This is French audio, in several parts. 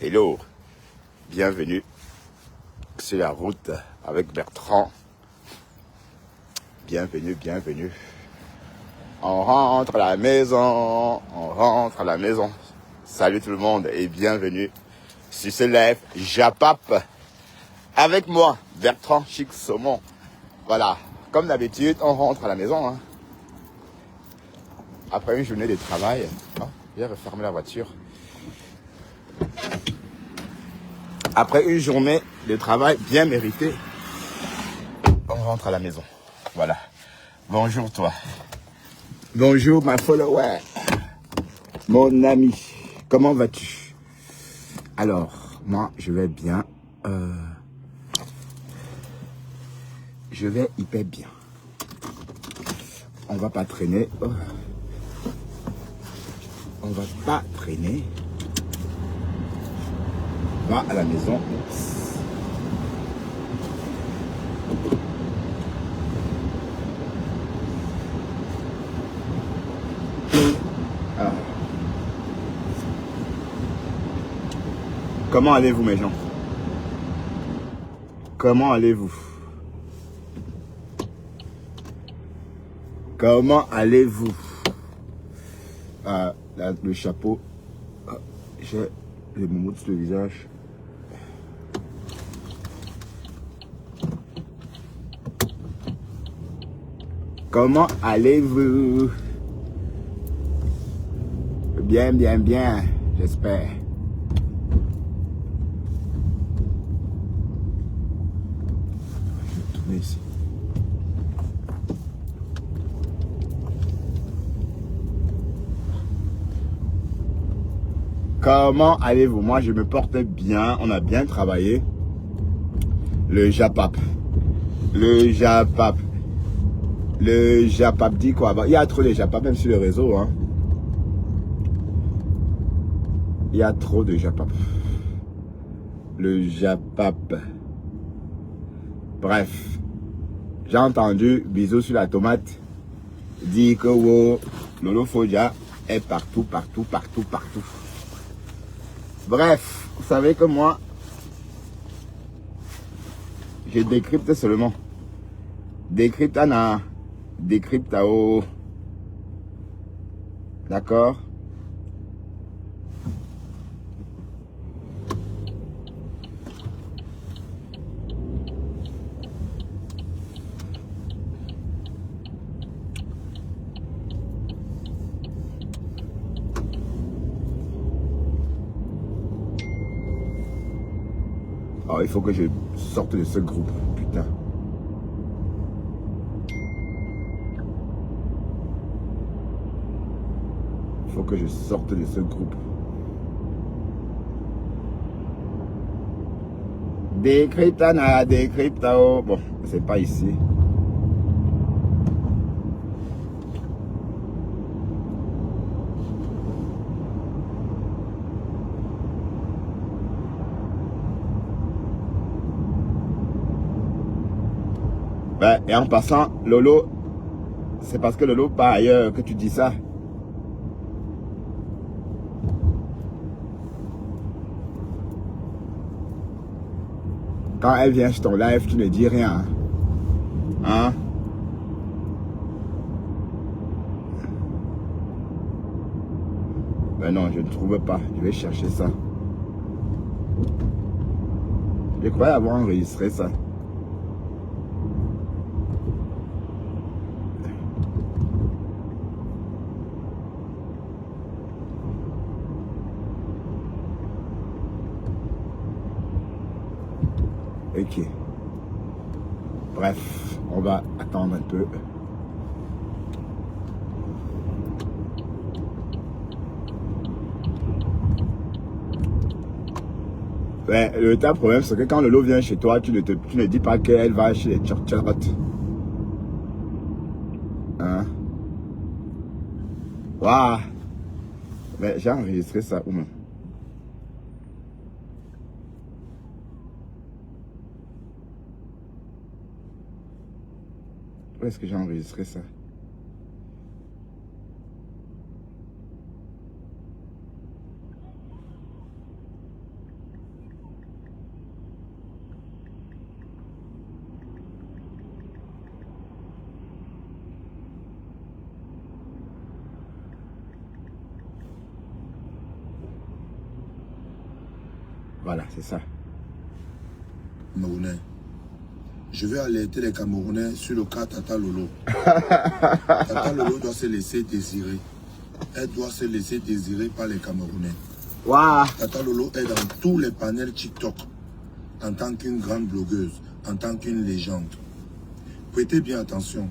Hello, bienvenue sur la route avec Bertrand. Bienvenue, bienvenue. On rentre à la maison, on rentre à la maison. Salut tout le monde et bienvenue sur ce live Japap. Avec moi, Bertrand Chic Saumon. Voilà, comme d'habitude, on rentre à la maison. Hein. Après une journée de travail, je vais refermer la voiture. Après une journée de travail bien méritée, on rentre à la maison. Voilà. Bonjour toi. Bonjour ma follower. Mon ami. Comment vas-tu? Alors, moi je vais bien. Je vais hyper bien. On va pas traîner. On va pas traîner. On va à la maison. Alors. Comment allez-vous mes gens? Comment allez-vous? Comment allez-vous? Le chapeau. J'ai les moumous sur le visage. Comment allez-vous? Bien, bien, bien, j'espère. Je vais tourner ici. Comment allez-vous? Moi, je me porte bien. On a bien travaillé. Le Japap. Le Japap. Le Japap dit quoi? Il y a trop de Japap même sur le réseau. Hein. Il y a trop de Japap. Le Japap. Bref. J'ai entendu bisous sur la tomate. Dit que wow, Lolo Fodia est partout, partout, partout, partout. Bref, vous savez que moi, je décrypte seulement. Décrypte Anna. Décrypte Tao. D'accord? Oh, il faut que je sorte de ce groupe, putain. Il faut que je sorte de ce groupe. Décryptana, décryptao. Bon, c'est pas ici. Ben, et en passant, Lolo, c'est parce que Lolo part ailleurs que tu dis ça. Quand elle vient sur ton live, tu ne dis rien. Hein? Ben non, je ne trouve pas. Je vais chercher ça. Je croyais avoir enregistré ça. Ok. Bref, on va attendre un peu. Ouais, le problème, c'est que quand Lolo vient chez toi, tu ne dis pas qu'elle va chez les tchotchottes. Hein? Waouh! Mais j'ai enregistré ça où même? Où est-ce que j'ai enregistré ça? Voilà, c'est ça. Camerounais. Je vais alerter les Camerounais sur le cas Tata Lolo. Tata Lolo doit se laisser désirer. Elle doit se laisser désirer par les Camerounais. Waouh. Tata Lolo est dans tous les panels TikTok. En tant qu'une grande blogueuse, en tant qu'une légende. Prêtez bien attention.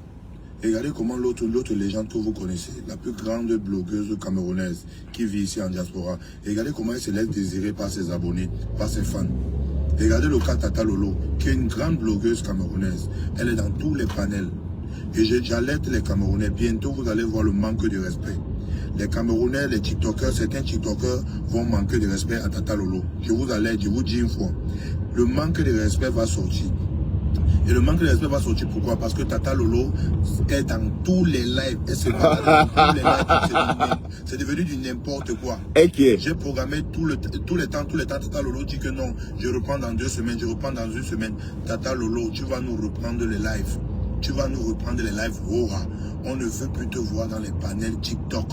Regardez comment l'autre légende que vous connaissez, la plus grande blogueuse camerounaise qui vit ici en diaspora, regardez comment elle se laisse désirer par ses abonnés, par ses fans. Regardez le cas Tata Lolo, qui est une grande blogueuse camerounaise. Elle est dans tous les panels. Et j'alerte les Camerounais, bientôt vous allez voir le manque de respect. Les Camerounais, les TikTokers, certains TikTokers vont manquer de respect à Tata Lolo. Je vous alerte, je vous dis une fois. Le manque de respect va sortir. Et le manque de respect va sortir pourquoi? Parce que Tata Lolo est dans tous les lives. Elle se balade dans tous les lives. C'est devenu du n'importe quoi. Okay. J'ai programmé tout le temps. Tata Lolo dit que non, je reprends dans 2 semaines, je reprends dans 1 semaine. Tata Lolo, tu vas nous reprendre les lives. Tu vas nous reprendre les lives Rora. On ne veut plus te voir dans les panels TikTok.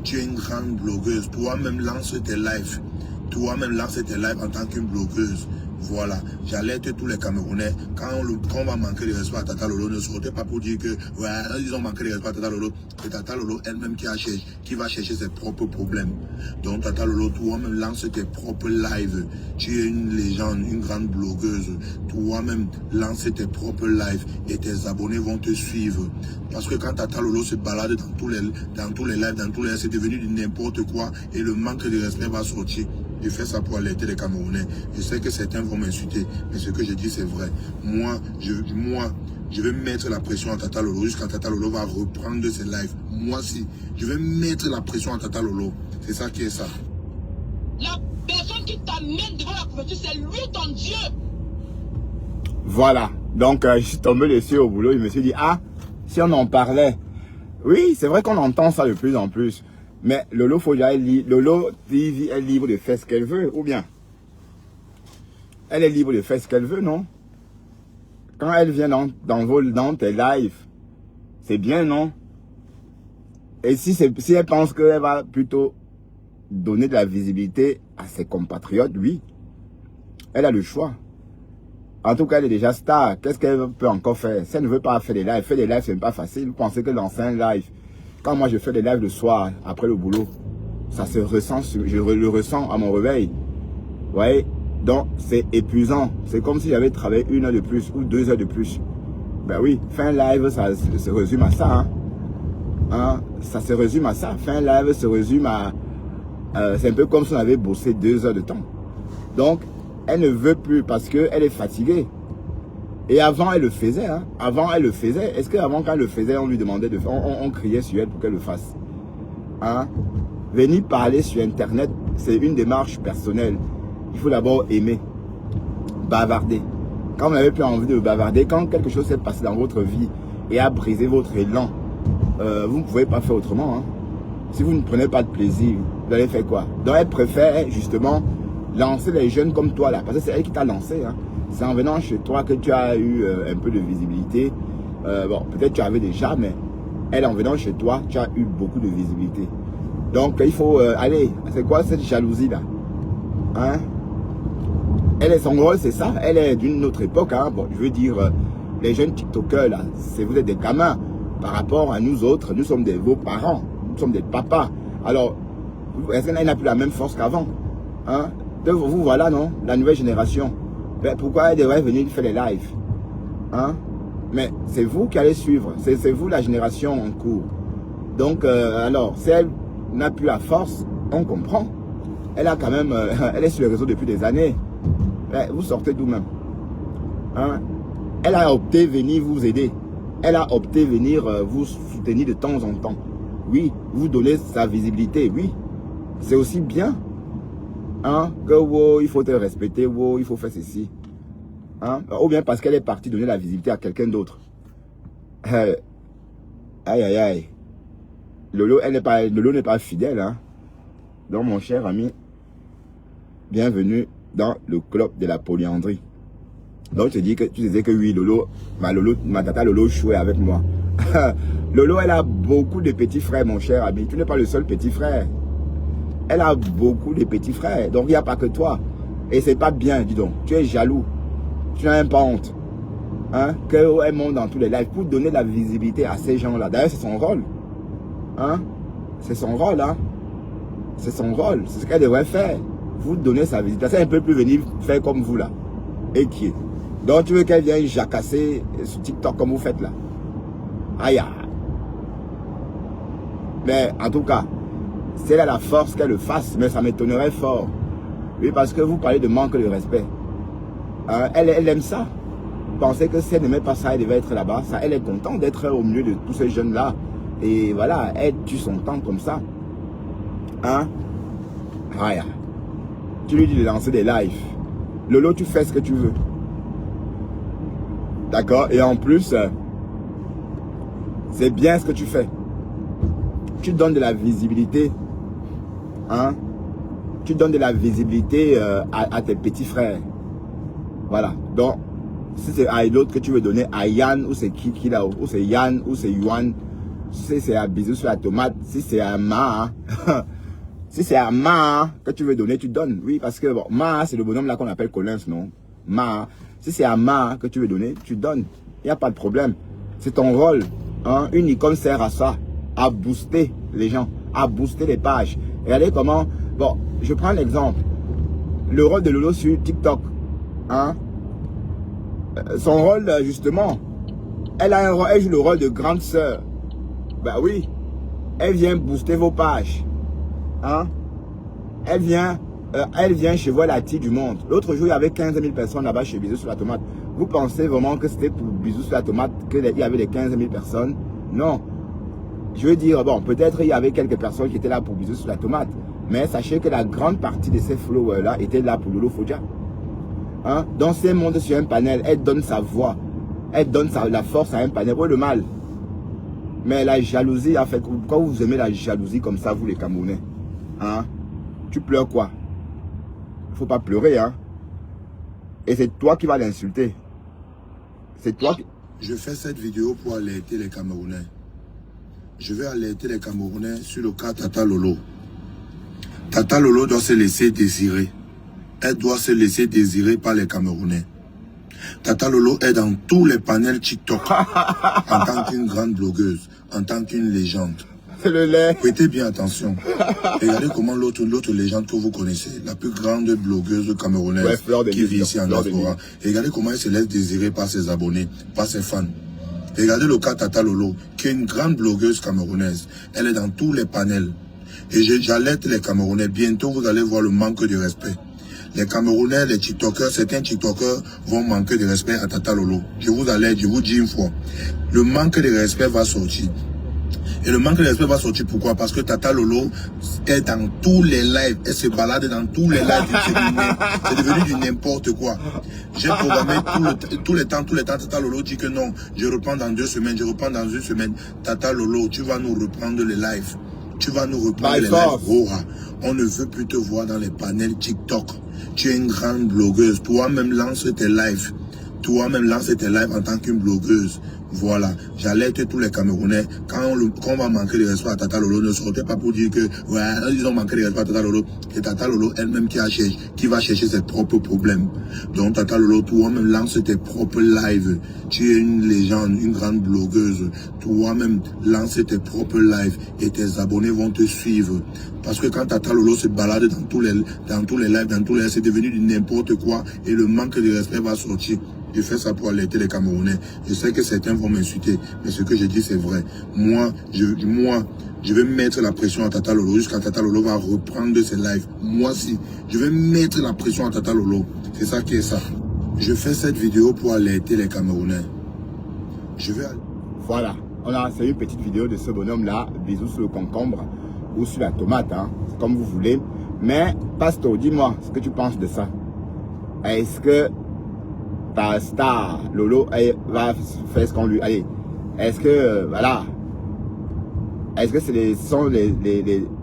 Tu es une grande blogueuse. Toi-même lance tes lives. Toi-même lance tes lives en tant qu'une blogueuse. Voilà, j'alerte tous les Camerounais. Quand on va manquer de respect à Tata Lolo, ne sortez pas pour dire que ouais, ils ont manqué de respect à Tata Lolo. C'est Tata Lolo elle-même qui va chercher ses propres problèmes. Donc Tata Lolo, toi-même lance tes propres lives. Tu es une légende, une grande blogueuse. Toi-même lance tes propres lives et tes abonnés vont te suivre. Parce que quand Tata Lolo se balade dans tous les lives, c'est devenu du n'importe quoi et le manque de respect va sortir. Je fais ça pour alerter les Camerounais. Je sais que certains vont m'insulter, mais ce que je dis c'est vrai. Moi, je vais mettre la pression à Tata Lolo jusqu'à Tata Lolo va reprendre ses lives. Moi aussi, je vais mettre la pression à Tata Lolo. C'est ça qui est ça. La personne qui t'amène devant la couverture, c'est lui ton Dieu. Voilà. Donc, je suis tombé dessus au boulot. Je me suis dit, ah, si on en parlait. Oui, c'est vrai qu'on entend ça de plus en plus. Mais Lolo, Lolo TV est libre de faire ce qu'elle veut, ou bien elle est libre de faire ce qu'elle veut, non? Quand elle vient dans tes lives, c'est bien, non? Et si elle pense qu'elle va plutôt donner de la visibilité à ses compatriotes, oui, elle a le choix. En tout cas, elle est déjà star. Qu'est-ce qu'elle peut encore faire? Si elle ne veut pas faire des lives, c'est pas facile. Vous pensez que dans un live, quand moi je fais des lives le soir, après le boulot, ça se ressent, je le ressens à mon réveil. Vous voyez? Donc, c'est épuisant. C'est comme si j'avais travaillé 1 heure de plus ou 2 heures de plus. Ben oui, faire un live, ça se résume à ça. Ça se résume à ça. Faire un live se résume à... c'est un peu comme si on avait bossé 2 heures de temps. Donc, elle ne veut plus parce qu'elle est fatiguée. Et avant, elle le faisait. Avant, elle le faisait. Est-ce qu'avant, quand elle le faisait, on lui demandait de faire... On criait sur elle pour qu'elle le fasse. Venir parler sur Internet, c'est une démarche personnelle. Il faut d'abord aimer. Bavarder. Quand vous n'avez plus envie de bavarder, quand quelque chose s'est passé dans votre vie et a brisé votre élan, vous ne pouvez pas faire autrement. Si vous ne prenez pas de plaisir, vous allez faire quoi? Donc, elle préfère justement lancer les jeunes comme toi là. Parce que c'est elle qui t'a lancé. C'est en venant chez toi que tu as eu un peu de visibilité. Bon, peut-être tu avais déjà, mais elle, en venant chez toi, tu as eu beaucoup de visibilité. Donc, il faut aller. C'est quoi cette jalousie là? Elle est son rôle, c'est ça. Elle est d'une autre époque. Bon, je veux dire, les jeunes TikTokers là, vous êtes des gamins. Par rapport à nous autres, nous sommes vos parents. Nous sommes des papas. Alors, est-ce qu'elle n'a plus la même force qu'avant? Donc, vous voilà, non? La nouvelle génération. Ben, pourquoi elle devrait venir faire les lives? Mais c'est vous qui allez suivre. C'est vous la génération en cours. Donc, alors, si elle n'a plus la force, on comprend. Elle a quand même, elle est sur les réseaux depuis des années. Ben, vous sortez d'où même? Elle a opté venir vous aider. Elle a opté venir vous soutenir de temps en temps. Oui, vous donner sa visibilité, oui. C'est aussi bien. Que wow, il faut te respecter, wow, il faut faire ceci. Ou bien parce qu'elle est partie donner la visibilité à quelqu'un d'autre. Aïe, aïe, aïe. Lolo n'est pas fidèle. Donc, mon cher ami, bienvenue dans le club de la polyandrie. Donc, tu disais que oui, ma tata Lolo jouait avec moi. Lolo, elle a beaucoup de petits frères, mon cher ami. Tu n'es pas le seul petit frère. Elle a beaucoup de petits frères. Donc, il n'y a pas que toi. Et c'est pas bien, dis donc. Tu es jaloux. Tu n'as même pas honte. Hein? Qu'elle monte dans tous les lives pour donner de la visibilité à ces gens-là. D'ailleurs, c'est son rôle. Hein? C'est son rôle, hein? C'est son rôle. C'est ce qu'elle devrait faire. Vous donner sa visibilité. Elle ne peut plus venir faire comme vous, là. Et qui est. Donc, tu veux qu'elle vienne jacasser sur TikTok comme vous faites, là. Aïe. Mais, en tout cas, si elle a la force qu'elle le fasse, mais ça m'étonnerait fort. Oui, parce que vous parlez de manque de respect. Hein? Elle aime ça. Vous pensez que si elle n'aimait pas ça, elle devait être là-bas. Ça, elle est contente d'être au milieu de tous ces jeunes-là. Et voilà, elle tue son temps comme ça. Hein? Aïe. Tu lui dis de lancer des lives. Lolo, tu fais ce que tu veux. D'accord? Et en plus, c'est bien ce que tu fais. Tu donnes de la visibilité. Hein? Tu donnes de la visibilité à tes petits frères. Voilà. Donc, si c'est à l'autre que tu veux donner, à Yann, ou c'est qui là, ou c'est Yann, ou c'est Yuan, si c'est à Bisous sur la tomate, si c'est à Ma, si c'est à Ma que tu veux donner, tu donnes. Oui, parce que bon, Ma, c'est le bonhomme là qu'on appelle Collins, non? Ma, si c'est à Ma que tu veux donner, tu donnes. Il n'y a pas de problème. C'est ton rôle. Hein? Une icône sert à ça, à booster les gens, à booster les pages. Regardez comment, bon, je prends l'exemple. Le rôle de Lolo sur TikTok. Hein? Son rôle, justement, elle joue le rôle de grande sœur. Ben oui, elle vient booster vos pages. Hein? Elle vient chez vous, la tige du monde. L'autre jour, il y avait 15 000 personnes là-bas chez Bisous sur la tomate. Vous pensez vraiment que c'était pour Bisous sur la tomate qu'il y avait les 15 000 personnes? Non. Je veux dire, bon, peut-être il y avait quelques personnes qui étaent là pour Bisous sur la tomate. Mais sachez que la grande partie de ces followers-là étaient là pour Lolo Fodja. Hein? Dans ces mondes sur un panel, elle donne sa voix. Elle donne la force à un panel. Pour le mal. Mais la jalousie, en fait, quand vous aimez la jalousie comme ça, vous les Camerounais, hein? Tu pleures quoi? Il ne faut pas pleurer, hein? Et c'est toi qui vas l'insulter. C'est toi qui... Je fais cette vidéo pour alerter les Camerounais. Je vais alerter les Camerounais sur le cas Tata Lolo. Tata Lolo doit se laisser désirer. Elle doit se laisser désirer par les Camerounais. Tata Lolo est dans tous les panels TikTok en tant qu'une grande blogueuse, en tant qu'une légende. C'est le lait. Prêtez bien attention. Regardez comment l'autre légende que vous connaissez, la plus grande blogueuse camerounaise qui vit ici en diaspora. Regardez comment elle se laisse désirer par ses abonnés, par ses fans. Regardez le cas Tata Lolo, qui est une grande blogueuse camerounaise. Elle est dans tous les panels. Et j'alerte les Camerounais. Bientôt, vous allez voir le manque de respect. Les Camerounais, les TikTokers, certains TikTokers vont manquer de respect à Tata Lolo. Je vous alerte, je vous dis une fois. Le manque de respect va sortir. Et le manque de respect va sortir pourquoi? Parce que Tata Lolo est dans tous les lives. Elle se balade dans tous les lives. C'est devenu du n'importe quoi. J'ai programmé tout le temps. Tata Lolo dit que non, je reprends dans 2 semaines, je reprends dans 1 semaine. Tata Lolo, tu vas nous reprendre les lives. Tu vas nous reprendre les lives. On ne veut plus te voir dans les panels TikTok. Tu es une grande blogueuse. Toi-même lance tes lives. Toi-même lance tes lives en tant qu'une blogueuse. Voilà, j'alerte tous les Camerounais. Quand on va manquer de respect à Tata Lolo, ne sortez pas pour dire que ouais, ils ont manqué de respect à Tata Lolo. C'est Tata Lolo elle-même qui va chercher ses propres problèmes. Donc Tata Lolo, toi-même lance tes propres lives. Tu es une légende, une grande blogueuse. Toi-même lance tes propres lives et tes abonnés vont te suivre. Parce que quand Tata Lolo se balade dans tous les lives, c'est devenu du n'importe quoi et le manque de respect va sortir. Je fais ça pour alerter les Camerounais. Je sais que certains vont m'insulter, mais ce que je dis c'est vrai. Moi, je vais mettre la pression à Tata Lolo jusqu'à Tata Lolo va reprendre ses lives. Moi aussi, je vais mettre la pression à Tata Lolo. C'est ça qui est ça. Je fais cette vidéo pour alerter les Camerounais. Voilà, c'est une petite vidéo de ce bonhomme-là. Bisous sur le concombre ou sur la tomate, hein. C'est comme vous voulez. Mais, Pasto, dis-moi ce que tu penses de ça. Est-ce que ta star Lolo va faire ce qu'on lui... Allez, est-ce que, voilà, est-ce que ce sont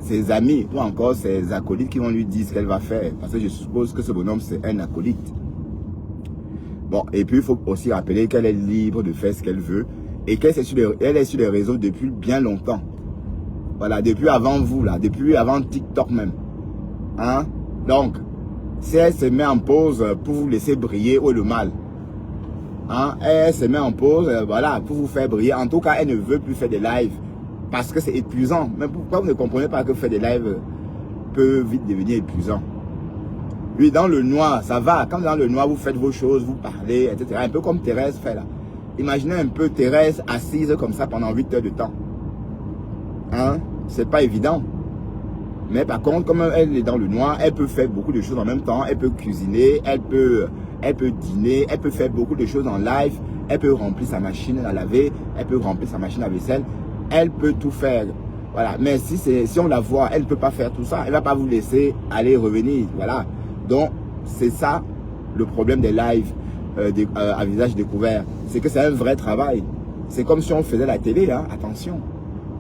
ses amis ou encore ses acolytes qui vont lui dire ce qu'elle va faire? Parce que je suppose que ce bonhomme, c'est un acolyte. Bon, et puis il faut aussi rappeler qu'elle est libre de faire ce qu'elle veut et qu'elle est sur les réseaux depuis bien longtemps. Voilà, depuis avant vous, là, depuis avant TikTok même. Hein? Donc, Si elle se met en pause pour vous laisser briller, où est le mal? Hein? Elle se met en pause, voilà, pour vous faire briller. En tout cas, elle ne veut plus faire des lives parce que c'est épuisant. Mais pourquoi vous ne comprenez pas que faire des lives peut vite devenir épuisant? Oui, dans le noir, ça va. Quand dans le noir, vous faites vos choses, vous parlez, etc. Un peu comme Thérèse fait là. Imaginez un peu Thérèse assise comme ça pendant 8 heures de temps. Hein? C'est pas évident. Mais par contre, comme elle est dans le noir, elle peut faire beaucoup de choses en même temps. Elle peut cuisiner, elle peut dîner, elle peut faire beaucoup de choses en live. Elle peut remplir sa machine à laver, elle peut remplir sa machine à vaisselle. Elle peut tout faire. Voilà. Mais si on la voit, elle ne peut pas faire tout ça. Elle ne va pas vous laisser aller et revenir. Voilà. Donc, c'est ça le problème des lives à visage découvert. C'est que c'est un vrai travail. C'est comme si on faisait la télé. Hein. Attention.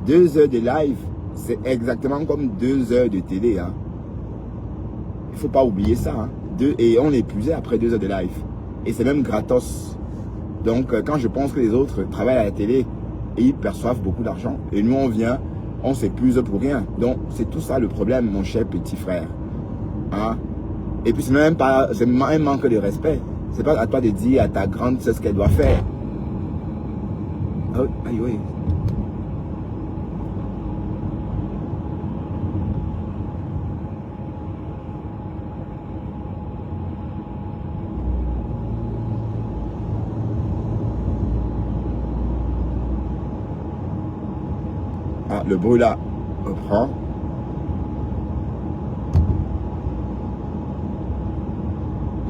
2 heures de live, c'est exactement comme 2 heures de télé. Hein. Il ne faut pas oublier ça. Hein. Et on est épuisé après 2 heures de live. Et c'est même gratos. Donc, quand je pense que les autres travaillent à la télé et ils perçoivent beaucoup d'argent, et nous, on vient, on s'épuise pour rien. Donc, c'est tout ça le problème, mon cher petit frère. Hein? Et puis, c'est même pas, c'est un manque de respect. C'est pas à toi de dire à ta grande ce qu'elle doit faire. Oh, aïe, oui. Ah, le bruit là reprend.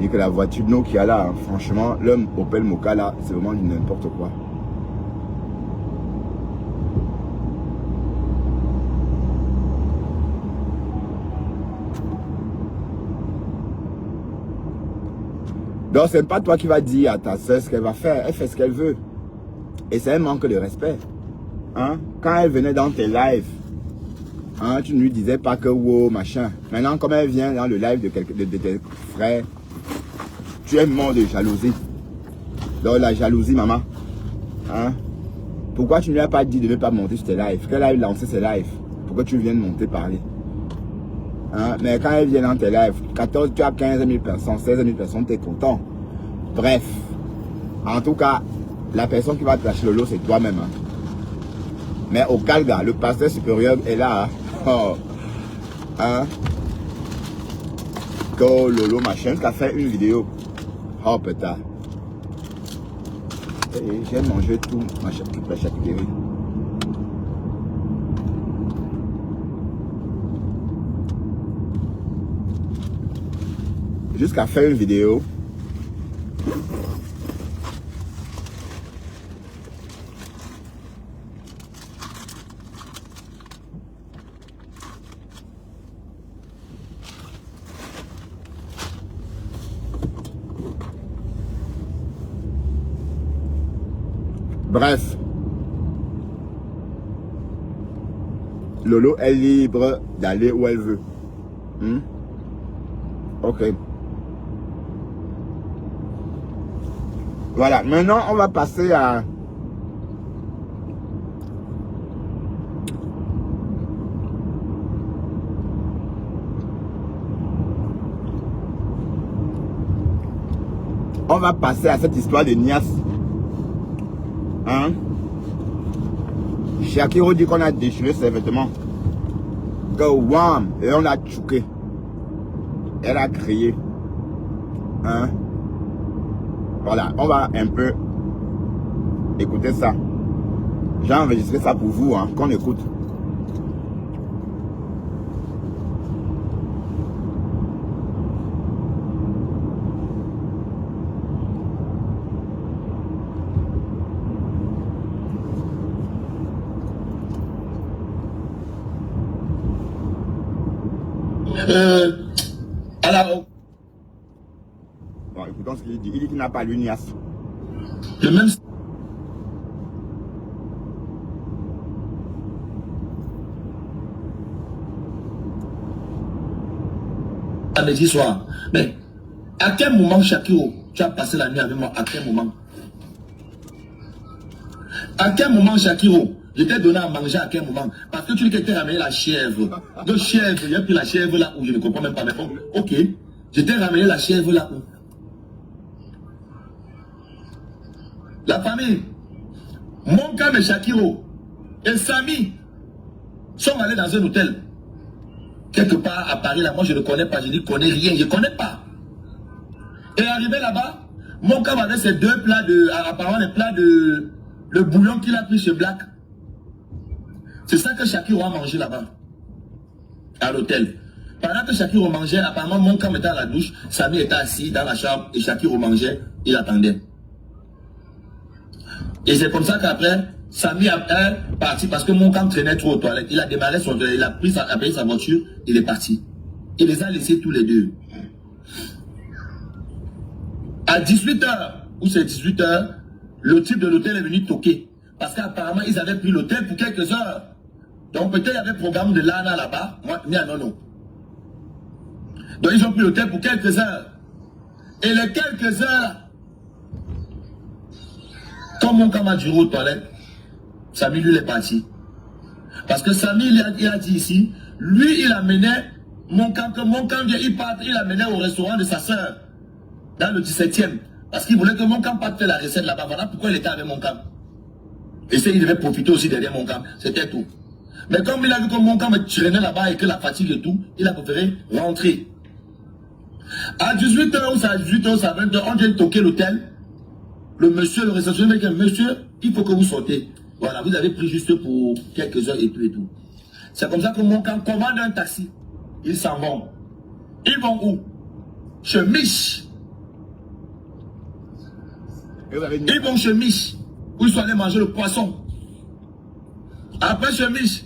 Et que la voiture de nous qui a là, hein, franchement, l'homme Opel Mokka là, c'est vraiment du n'importe quoi. Donc c'est pas toi qui vas dire à ta soeur ce qu'elle va faire, elle fait ce qu'elle veut. Et c'est un manque de respect. Hein? Quand elle venait dans tes lives, hein, tu ne lui disais pas que wow, machin. Maintenant, comme elle vient dans le live de tes frères, tu es mort de jalousie. Donc la jalousie, maman. Hein? Pourquoi tu ne lui as pas dit de ne pas monter sur tes lives? Qu'elle a lancé ses lives. Pourquoi tu viens de monter parler? Hein? Mais quand elle vient dans tes lives, 14, tu as 15 000 personnes, 16 000 personnes, tu es content. Bref. En tout cas, la personne qui va te lâcher le lot, c'est toi-même. Hein? Mais au Calga, le pasteur supérieur est là. Hein? Oh. Hein? Que Lolo machin qui a fait une vidéo. Oh putain. J'ai mangé tout toute la charcuterie. Jusqu'à faire une vidéo. Bref, Lolo est libre d'aller où elle veut. Ok. Voilà, maintenant on va passer à... On va passer à cette histoire de Nias. Hein? Shakiro dit qu'on a déchiré ses vêtements. Que wham! Et on a tchouqué. Elle a crié. Hein? Voilà, on va un peu écouter ça. J'ai enregistré ça pour vous, hein, qu'on écoute. Alors, bon, écoutons ce qu'il dit. Il dit qu'il n'a pas lu Nias. le même samedi soir. Mais à quel moment, Shakiro, tu as passé la nuit avec moi? À quel moment? À quel moment, Shakiro, je t'ai donné à manger à quel moment? Parce que tu dis que tu as ramené la chèvre. De chèvre, j'ai pris la chèvre là où je ne comprends même pas. Mais bon, ok. Je t'ai ramené la chèvre là. La famille, Monkam et Shakiro et Samy sont allés dans un hôtel. Quelque part à Paris, là, moi je ne connais pas, je ne connais rien, je ne connais pas. Et arrivé là-bas, Monkam avait ses deux plats apparemment les plats le bouillon qu'il a pris chez Black. C'est ça que Shakiro a mangé là-bas, à l'hôtel. Pendant que Shakiro mangeait, apparemment Monkam était à la douche, Samy était assis dans la chambre et Shakiro mangeait, il attendait. Et c'est comme ça qu'après, Samy est parti parce que Monkam traînait trop aux toilettes. Il a démarré son toilette, il a pris sa voiture, il est parti. Il les a laissés tous les deux. À 18h, ou c'est 18h, le type de l'hôtel est venu toquer. Parce qu'apparemment, ils avaient pris l'hôtel pour quelques heures. Donc peut-être il y avait programme de Lana là-bas. Moi, non. Donc ils ont pris l'hôtel pour quelques heures. Et les quelques heures, quand Monkam a duré aux toilettes, Samy lui est parti. Parce que Samy il a dit ici, lui il amenait Monkam, que Monkam il amenait au restaurant de sa soeur, dans le 17e. Parce qu'il voulait que Monkam parte faire la recette là-bas. Voilà pourquoi il était avec Monkam. Et il devait profiter aussi derrière Monkam. C'était tout. Mais comme il a vu que Monkam traînait là-bas et que la fatigue et tout, il a préféré rentrer. À 18h ou à 18h ou à 20h, on vient toquer l'hôtel. Le monsieur, le réceptionniste, dit, monsieur, il faut que vous sortez. Voilà, vous avez pris juste pour quelques heures et tout et tout. C'est comme ça que Monkam commande un taxi. Ils s'en vont. Ils vont où? Chez Mich. Ils vont chez Mich, où ils sont allés manger le poisson. Après chez Mich,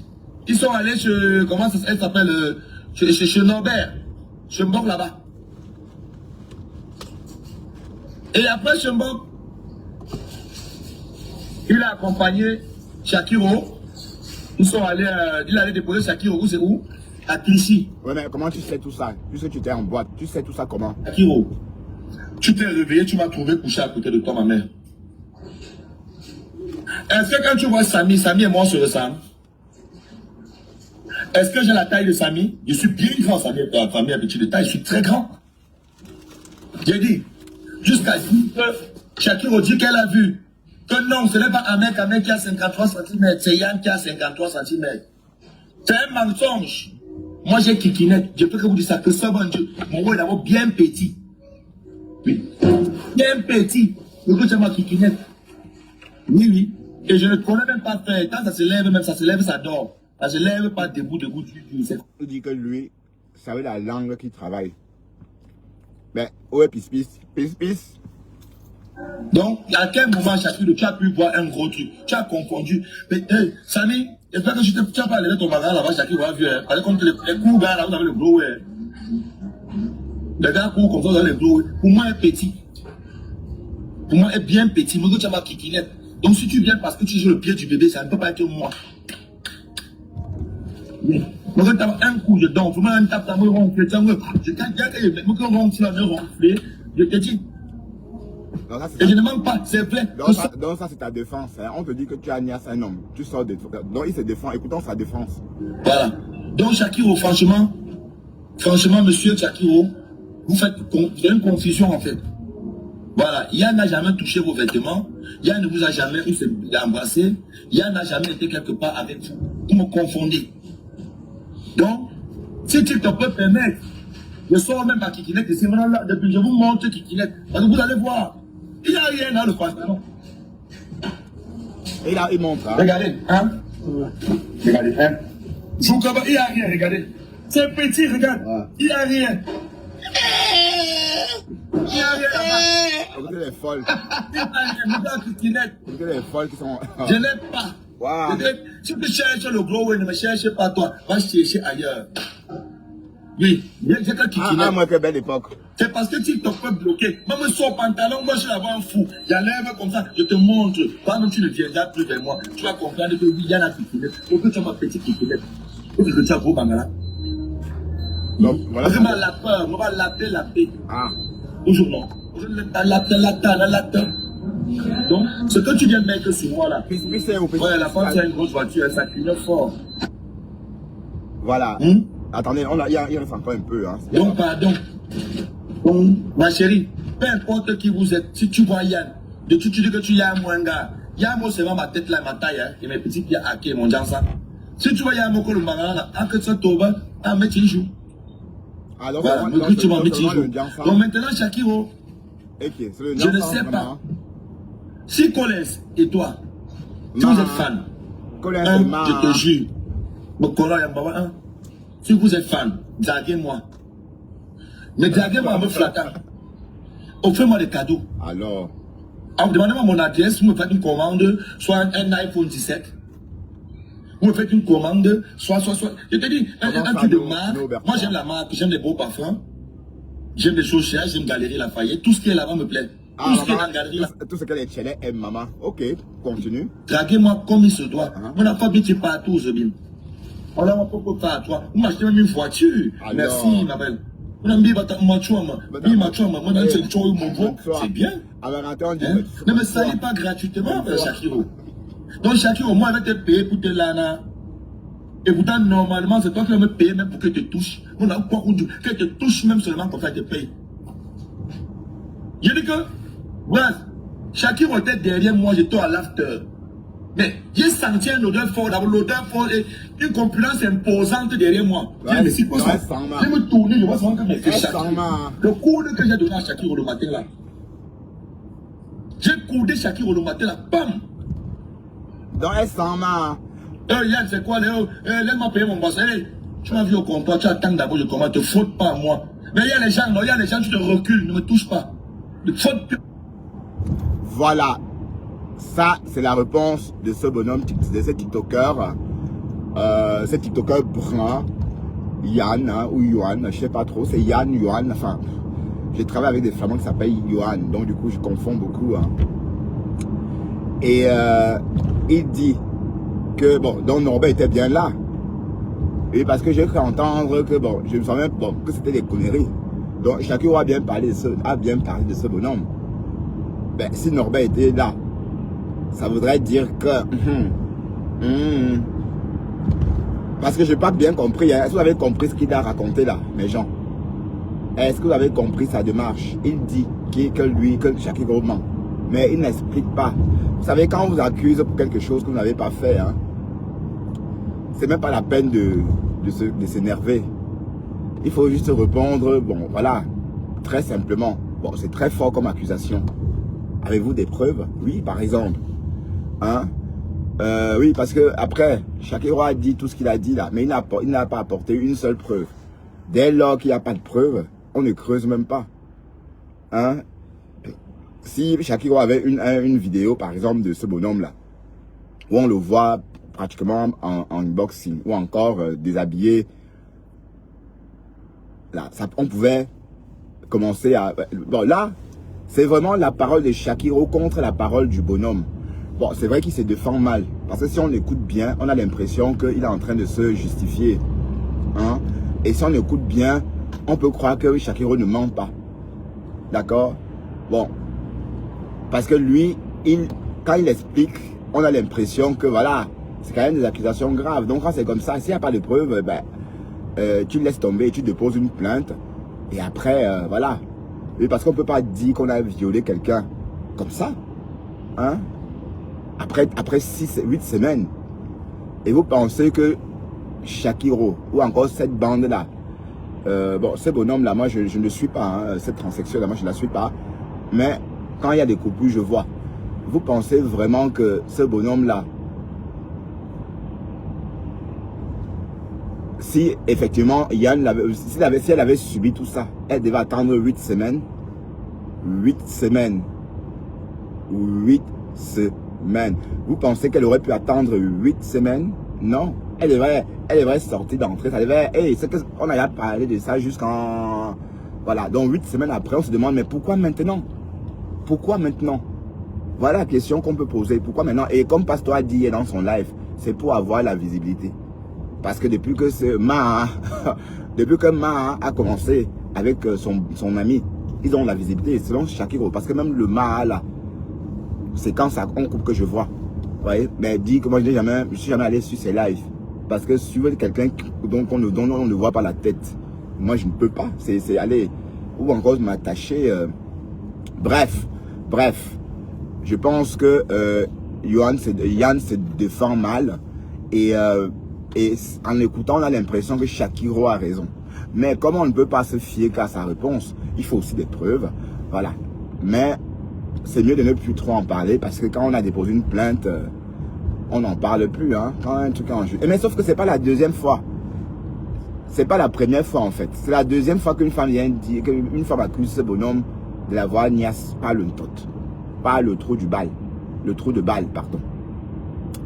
ils sont allés chez, comment ça s'appelle, chez Norbert, chez Mbok là-bas. Et après chez Mbok, il a accompagné Shakiro. Ils sont allés, il allait déposer Shakiro, où c'est où? À Clichy. Ouais, mais comment tu sais tout ça? Puisque tu étais en boîte, tu sais tout ça comment? Shakiro, tu t'es réveillé, tu m'as trouvé couché à côté de toi, ma mère. Est-ce que quand tu vois Samy et moi on se ressemble? Est-ce que j'ai la taille de Samy? Je suis bien grand, Samy est petit de taille, je suis très grand. J'ai dit, jusqu'à ce que Shakiro dit qu'elle a vu que non, ce n'est pas un mec qui a 53 cm, c'est Yann qui a 53 cm. C'est un mensonge. Moi j'ai kikinette, je peux que vous dire ça, que ça, bon Dieu, mon roi est d'abord bien petit. Oui. Bien petit. Écoute, c'est ma kikinette. Oui. Et je ne connais même pas faire. Quand ça se lève, même ça se lève, ça dort. Ça se lève pas debout. Il dit que lui, ça veut la langue qui travaille. Mais, ouais, pis. Donc, à quel moment, Shakiro, tu as pu voir un gros truc? Tu as confondu. Mais, hey, Samy, j'espère que tu n'as pas levé ton bagage là-bas, Shakiro a vu. Parce que les coups, là, vous avez le gros, ouais. Les gars courent comme ça, vous avez le gros, ouais. Pour moi, est petit. Pour moi, est bien petit. Moi, tu as ma kikinette. Donc, si tu viens parce que tu joues le pied du bébé, ça ne peut pas être moi. Moi, quand tu as un coup, je dors. Faut même taper ta main ronflée. Quand je te dis. Et je ne manque pas, c'est vrai. Donc ça c'est ta défense. Hein. On te dit que tu as niaise un homme. Tu sors de... Donc il se défend. Écoutons sa défense. Voilà. Donc Shakiro, franchement, monsieur Shakiro, vous avez une confusion en fait. Voilà. Yann n'a jamais touché vos vêtements. Yann ne vous a jamais embrassé. Yann n'a jamais été quelque part avec vous. Vous me confondez. Donc, si tu te peux permettre, je sors même à Kikinette ici, depuis je vous montre Kikinette. Parce que vous allez voir, il n'y a rien dans le pantalon. Et là, il montre. Hein? Regardez, hein? Regardez, hein? Il n'y a rien, regardez. C'est petit, regarde. Ouais. Il n'y a rien. Il n'y a rien là-bas. Écoutez les folles. Il n'y a rien, regarde Kikinette. Écoutez les folles qui sont... Je n'ai pas. Wow. Si tu cherches le gros, ne me cherche pas toi. Va chercher ailleurs. Oui, j'ai que Kikinette. Ah, moi, quelle belle époque. C'est parce que tu te peux bloquer. Moi, je sors pantalon, moi, je suis là-bas un fou. J'enlève comme ça, je te montre. Quand tu ne viendras plus vers moi, tu vas comprendre que oui, il y a la Kikinette. Faut que tu as ma petite Kikinette. Faut que tu as gros bangala. Donc, voilà. Vraiment, la peur, on va laver la paix. Ah. Toujours non. La donc, ce que tu viens de mettre sur moi là. Ouais, la femme, c'est une grosse voiture, ça clignote fort. Voilà. Attendez, il reste encore un peu. Hein. Donc, pardon. Donc, ma chérie, peu importe qui vous êtes, si tu vois Yann, de tu dis que tu y as un gars, Yann, c'est ma tête là, ma taille, hein, et mes petits pieds à qui, mon ça. Si tu vois Yann, mon colombaga, à que ça tombe, à mettre il joue. Alors, voilà, donc tu m'en mets il joue. Donc maintenant, Shakiro, okay, je ne sais pas. Si Collins et toi, si vous êtes fan, je te jure, si vous êtes fan, draguez-moi. Mais draguez-moi en me flattant. Offrez-moi des cadeaux. Alors, demandez-moi mon adresse, vous me faites une commande, soit un iPhone 17. Vous me faites une commande, soit. Je te dis, un truc de marque. Moi j'aime la marque, j'aime les beaux parfums. J'aime les choses chères, j'aime Galerie Lafayette. Tout ce qui est là-bas me plaît. Tout ce qui est dans la galerie là. Tout ce que les chelets aiment, maman. Ok, continue. Draguez-moi comme il se doit. On a pas bien partout, Zobin. On a pas pas à toi. Vous m'achetez même une voiture. Merci, ma belle. C'est bien. Ne me salis pas gratuitement, Shakiro. Donc, Shakiro, moi, je vais te payer pour te lana. Et pourtant, normalement, c'est toi qui vas me payer même pour que tu te touches. On a quoi que te touche même seulement pour faire te payer. Je dis que, bref, Shakiro était derrière moi, j'étais à l'after. Mais j'ai senti une odeur forte, et une compulence imposante derrière moi. Je me suis posé. Je me tournais, je vois souvent que mes fils Shakiro. Le coup que j'ai donné à Shakiro le matin là. J'ai coudé Shakiro le matin là, bam! Dans un sang, ma. Yann, c'est quoi, laisse-moi payer mon boss. Tu m'as vu au comptoir, tu attends d'abord, je commence, te faute pas à moi. Mais il y a les gens, tu te recules, ne me touche pas. Ne faute plus. Voilà. Ça, c'est la réponse de ce bonhomme, de ce TikToker. Ce TikToker brun, Yann, hein, ou Yohan, je sais pas trop, c'est Yann, Yohan, enfin. J'ai travaillé avec des flamands qui s'appellent Yohan, donc du coup, je confonds beaucoup. Hein. Et il dit que, bon, donc Norbert était bien là. Et parce que j'ai cru entendre que, bon, je me sens même, bon, que c'était des conneries. Donc, chacun a bien parlé de ce bonhomme. Ben, si Norbert était là, ça voudrait dire que... Parce que je n'ai pas bien compris. Est-ce que vous avez compris ce qu'il a raconté là, mes gens? Est-ce que vous avez compris sa démarche? Il dit que Shakiro ment. Mais il n'explique pas. Vous savez, quand on vous accuse pour quelque chose que vous n'avez pas fait, hein, c'est même pas la peine de s'énerver. Il faut juste répondre, bon, voilà, très simplement. Bon, c'est très fort comme accusation. Avez-vous des preuves? Oui, par exemple. Hein? Oui, parce que après, Shakiro a dit tout ce qu'il a dit là, mais il n'a pas apporté une seule preuve. Dès lors qu'il n'y a pas de preuve, on ne creuse même pas. Hein? Si Shakiro avait une vidéo, par exemple, de ce bonhomme-là, où on le voit pratiquement en unboxing, ou encore déshabillé, là, on pouvait commencer à... Bon, là, c'est vraiment la parole de Shakiro contre la parole du bonhomme. Bon, c'est vrai qu'il se défend mal, parce que si on l'écoute bien, on a l'impression qu'il est en train de se justifier. Hein? Et si on écoute bien, on peut croire que Shakiro ne ment pas. D'accord? Bon. Parce que lui, quand il explique, on a l'impression que voilà, c'est quand même des accusations graves. Donc quand c'est comme ça, s'il n'y a pas de preuves, ben, tu laisses tomber, tu déposes une plainte. Et après, voilà. Et parce qu'on ne peut pas dire qu'on a violé quelqu'un comme ça. Hein? Après 8 semaines. Et vous pensez que Shakiro, ou encore cette bande-là, bon, ce bonhomme-là, moi je ne suis pas, hein, cette transsexuelle-là, moi je ne la suis pas. Mais quand il y a des coupures, je vois. Vous pensez vraiment que ce bonhomme-là, si effectivement Yann si elle avait subi tout ça, elle devait attendre 8 semaines. 8 semaines. 8 semaines. Vous pensez qu'elle aurait pu attendre 8 semaines? Non. Elle devrait sortir d'entrée. Ça devait... c'est qu'on a parlé de ça jusqu'en... Voilà. Donc 8 semaines après, on se demande, mais pourquoi maintenant? Pourquoi maintenant? Voilà la question qu'on peut poser. Pourquoi maintenant? Et comme Pasteur a dit dans son live, c'est pour avoir la visibilité. Parce que depuis que depuis que Maha a commencé avec son ami, ils ont la visibilité selon Shakiro. Parce que même le Maha là, c'est quand ça on coupe que je vois. Vous voyez? Mais dit que moi je suis jamais allé sur ses lives. Parce que suivre quelqu'un dont on ne voit pas la tête, moi je ne peux pas. C'est aller, ou encore m'attacher. Bref, je pense que Yann se défend mal. Et en écoutant, on a l'impression que Shakiro a raison. Mais comme on ne peut pas se fier qu'à sa réponse, il faut aussi des preuves. Voilà. Mais c'est mieux de ne plus trop en parler parce que quand on a déposé une plainte, on n'en parle plus. Hein, quand un truc est en jeu. Mais sauf que c'est pas la deuxième fois. C'est pas la première fois en fait. C'est la deuxième fois qu'une femme vient dire, qu'une femme accuse ce bonhomme de l'avoir niasse pas le tot. Pas le trou du bal. Le trou de balle, pardon.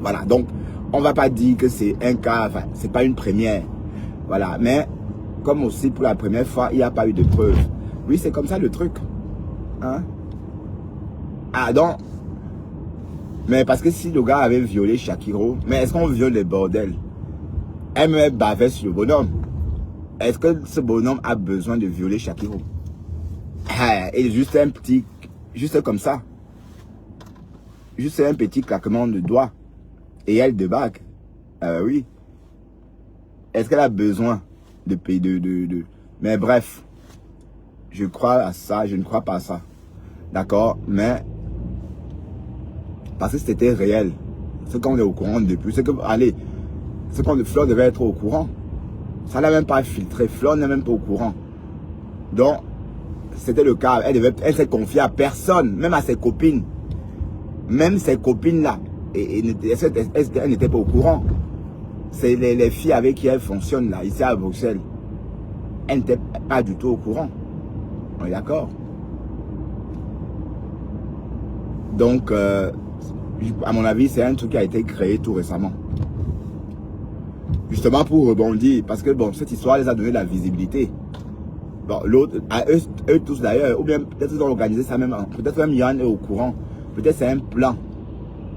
Voilà. Donc, on va pas dire que c'est un cas, enfin, c'est pas une première. Voilà. Mais, comme aussi pour la première fois, il n'y a pas eu de preuve. Oui, c'est comme ça le truc. Hein? Ah, donc. Mais parce que si le gars avait violé Shakiro, mais est-ce qu'on viole les bordels? Elle me bavait sur le bonhomme. Est-ce que ce bonhomme a besoin de violer Shakiro? Et juste un petit, juste comme ça. Juste un petit claquement de doigts. Et elle débarque. Oui. Est-ce qu'elle a besoin de payer Mais bref. Je crois à ça. Je ne crois pas à ça. D'accord? Mais. Parce que c'était réel. Ce qu'on est au courant depuis. C'est que, allez. Ce qu'on Fleur devait être au courant. Ça n'a même pas filtré. Fleur n'est même pas au courant. Donc. C'était le cas. Elle s'est confiée à personne. Même à ses copines. Même ses copines là. Elle n'était pas au courant. C'est les filles avec qui elle fonctionne là, ici à Bruxelles. Elle n'était pas du tout au courant. On est d'accord? Donc, à mon avis, c'est un truc qui a été créé tout récemment. Justement pour rebondir. Parce que bon, cette histoire les a donné de la visibilité. Bon, l'autre, à eux tous d'ailleurs, ou bien peut-être ils ont organisé ça même. Peut-être même Yann est au courant. Peut-être c'est un plan.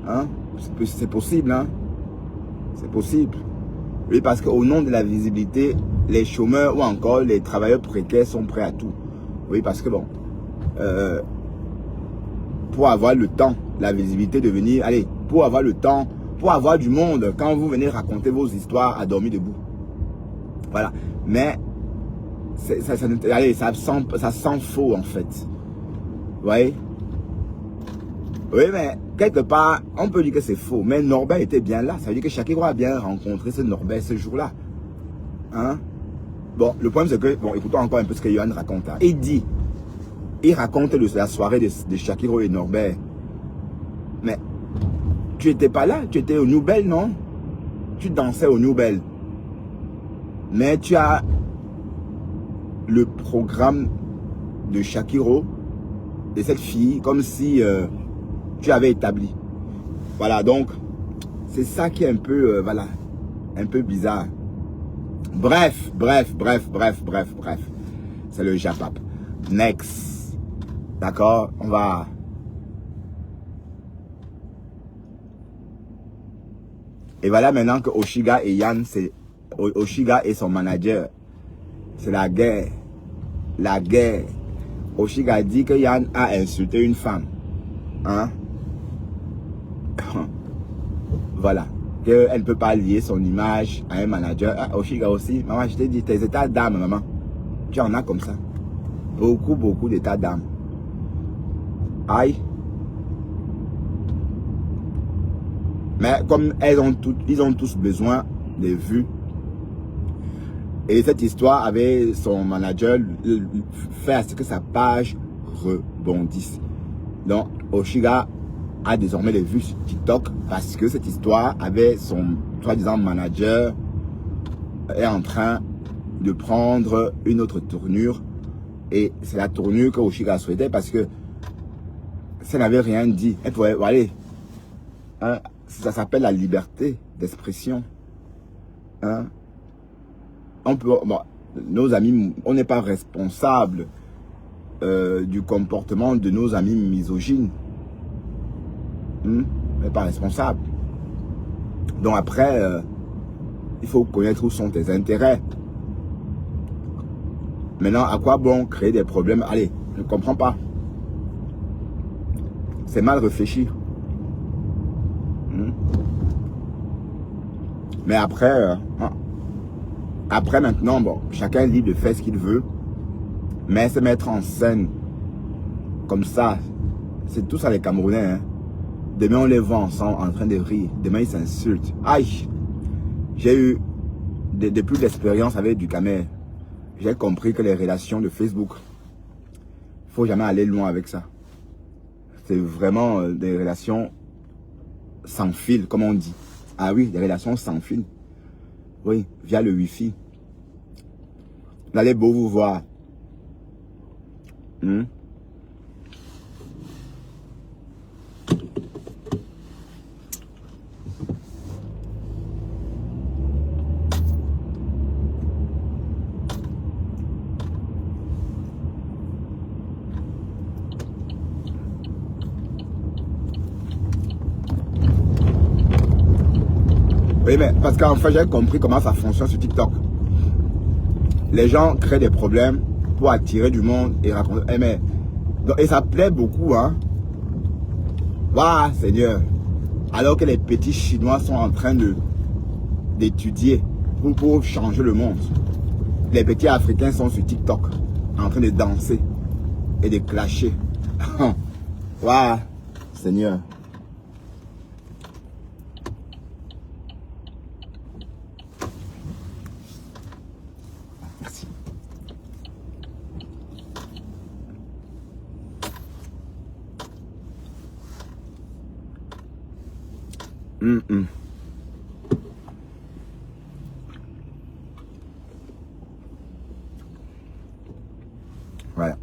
Hein? C'est possible, hein? C'est possible. Oui, parce qu'au nom de la visibilité, les chômeurs ou encore les travailleurs précaires sont prêts à tout. Oui, parce que bon, pour avoir le temps, la visibilité de venir, allez, pour avoir le temps, pour avoir du monde, quand vous venez raconter vos histoires à dormir debout. Voilà. Mais, ça sent faux en fait. Vous voyez? Oui, mais quelque part, on peut dire que c'est faux. Mais Norbert était bien là. Ça veut dire que Shakiro a bien rencontré ce Norbert ce jour-là. Hein? Bon, le problème c'est que, bon, écoutons encore un peu ce que Yohan raconte. Hein. Il raconte la soirée de Shakiro et Norbert. Mais, tu n'étais pas là. Tu étais au New Bell, non? Tu dansais au New Bell. Mais tu as le programme de Shakiro, de cette fille, comme si... tu avais établi. Voilà, donc, c'est ça qui est un peu, voilà, un peu bizarre. Bref. C'est le Japap. Next. D'accord, on va... Et voilà maintenant que Oshiga et Yann, c'est... Oshiga et son manager. C'est la guerre. La guerre. Oshiga dit que Yann a insulté une femme. Hein? Voilà. Qu'elle ne peut pas lier son image à un manager. Ah, Oshiga aussi. Maman, je t'ai dit, tes états d'âme, maman. Tu en as comme ça. Beaucoup d'états d'âme. Aïe. Mais comme ils ont tous besoin de vues. Et cette histoire avait son manager fait à ce que sa page rebondisse. Donc, Oshiga a désormais les vues sur TikTok parce que cette histoire avait son soi-disant manager est en train de prendre une autre tournure et c'est la tournure que Oshiga souhaitait parce que ça n'avait rien dit. Elle pouvait, allez, hein, ça s'appelle la liberté d'expression. Hein? On peut, bon, nos amis, on n'est pas responsable du comportement de nos amis misogynes. On n'est pas responsable. Donc après, il faut connaître où sont tes intérêts. Maintenant, à quoi bon créer des problèmes? Allez, je ne comprends pas. C'est mal réfléchi. Mais après, après maintenant, bon, chacun est libre de faire ce qu'il veut. Mais se mettre en scène comme ça, c'est tout ça les Camerounais. Hein. Demain, on les voit ensemble en train de rire. Demain, ils s'insultent. Aïe! J'ai eu depuis l'expérience avec Ducamer. J'ai compris que les relations de Facebook, il ne faut jamais aller loin avec ça. C'est vraiment des relations sans fil, comme on dit. Ah oui, des relations sans fil. Oui, via le Wi-Fi. Vous allez beau vous voir. Oui, mais parce qu'en fait, j'ai compris comment ça fonctionne sur TikTok. Les gens créent des problèmes pour attirer du monde et raconter. Et ça plaît beaucoup, hein. Waouh, Seigneur. Alors que les petits Chinois sont en train d'étudier pour changer le monde. Les petits Africains sont sur TikTok, en train de danser et de clasher. Waouh, Seigneur. Merci. Voilà.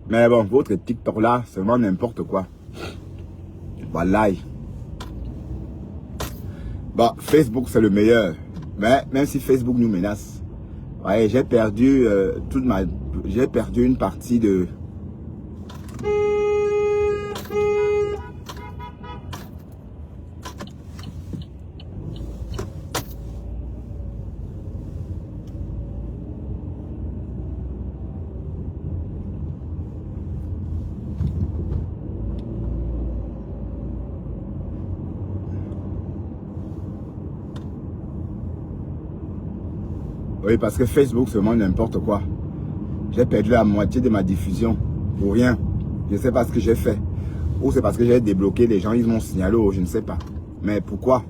Mais bon, votre TikTok là, c'est vraiment n'importe quoi. Voilà. Bon, Facebook c'est le meilleur. Mais même si Facebook nous menace, ouais, j'ai perdu j'ai perdu une partie de. Oui, parce que Facebook, c'est vraiment n'importe quoi. J'ai perdu la moitié de ma diffusion pour rien. Je ne sais pas ce que j'ai fait. Ou c'est parce que j'ai débloqué les gens, ils m'ont signalé, je ne sais pas. Mais pourquoi?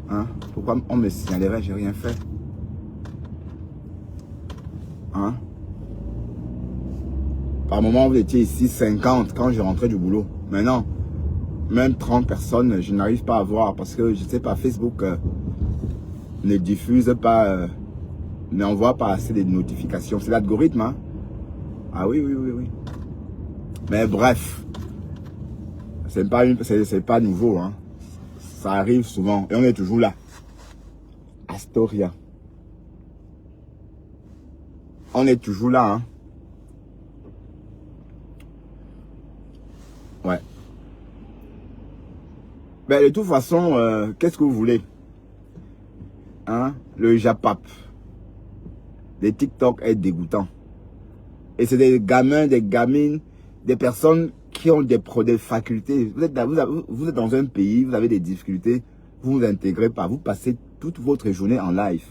Hein? Pourquoi on me signalerait? J'ai rien fait. Hein? Par moment, vous étiez ici 50 quand je rentrais du boulot. Maintenant, même 30 personnes, je n'arrive pas à voir parce que, je ne sais pas, Facebook ne diffuse pas... n'envoie pas assez de notifications. C'est l'algorithme, hein? Ah oui. Mais bref, c'est pas nouveau, hein? Ça arrive souvent et on est toujours là. Astoria. On est toujours là, hein? Ouais. Mais de toute façon, qu'est-ce que vous voulez? Hein? Le Japap. Les TikTok est dégoûtant. Et c'est des gamins, des gamines, des personnes qui ont des facultés. Vous êtes dans un pays, vous avez des difficultés, vous vous intégrez pas, vous passez toute votre journée en live.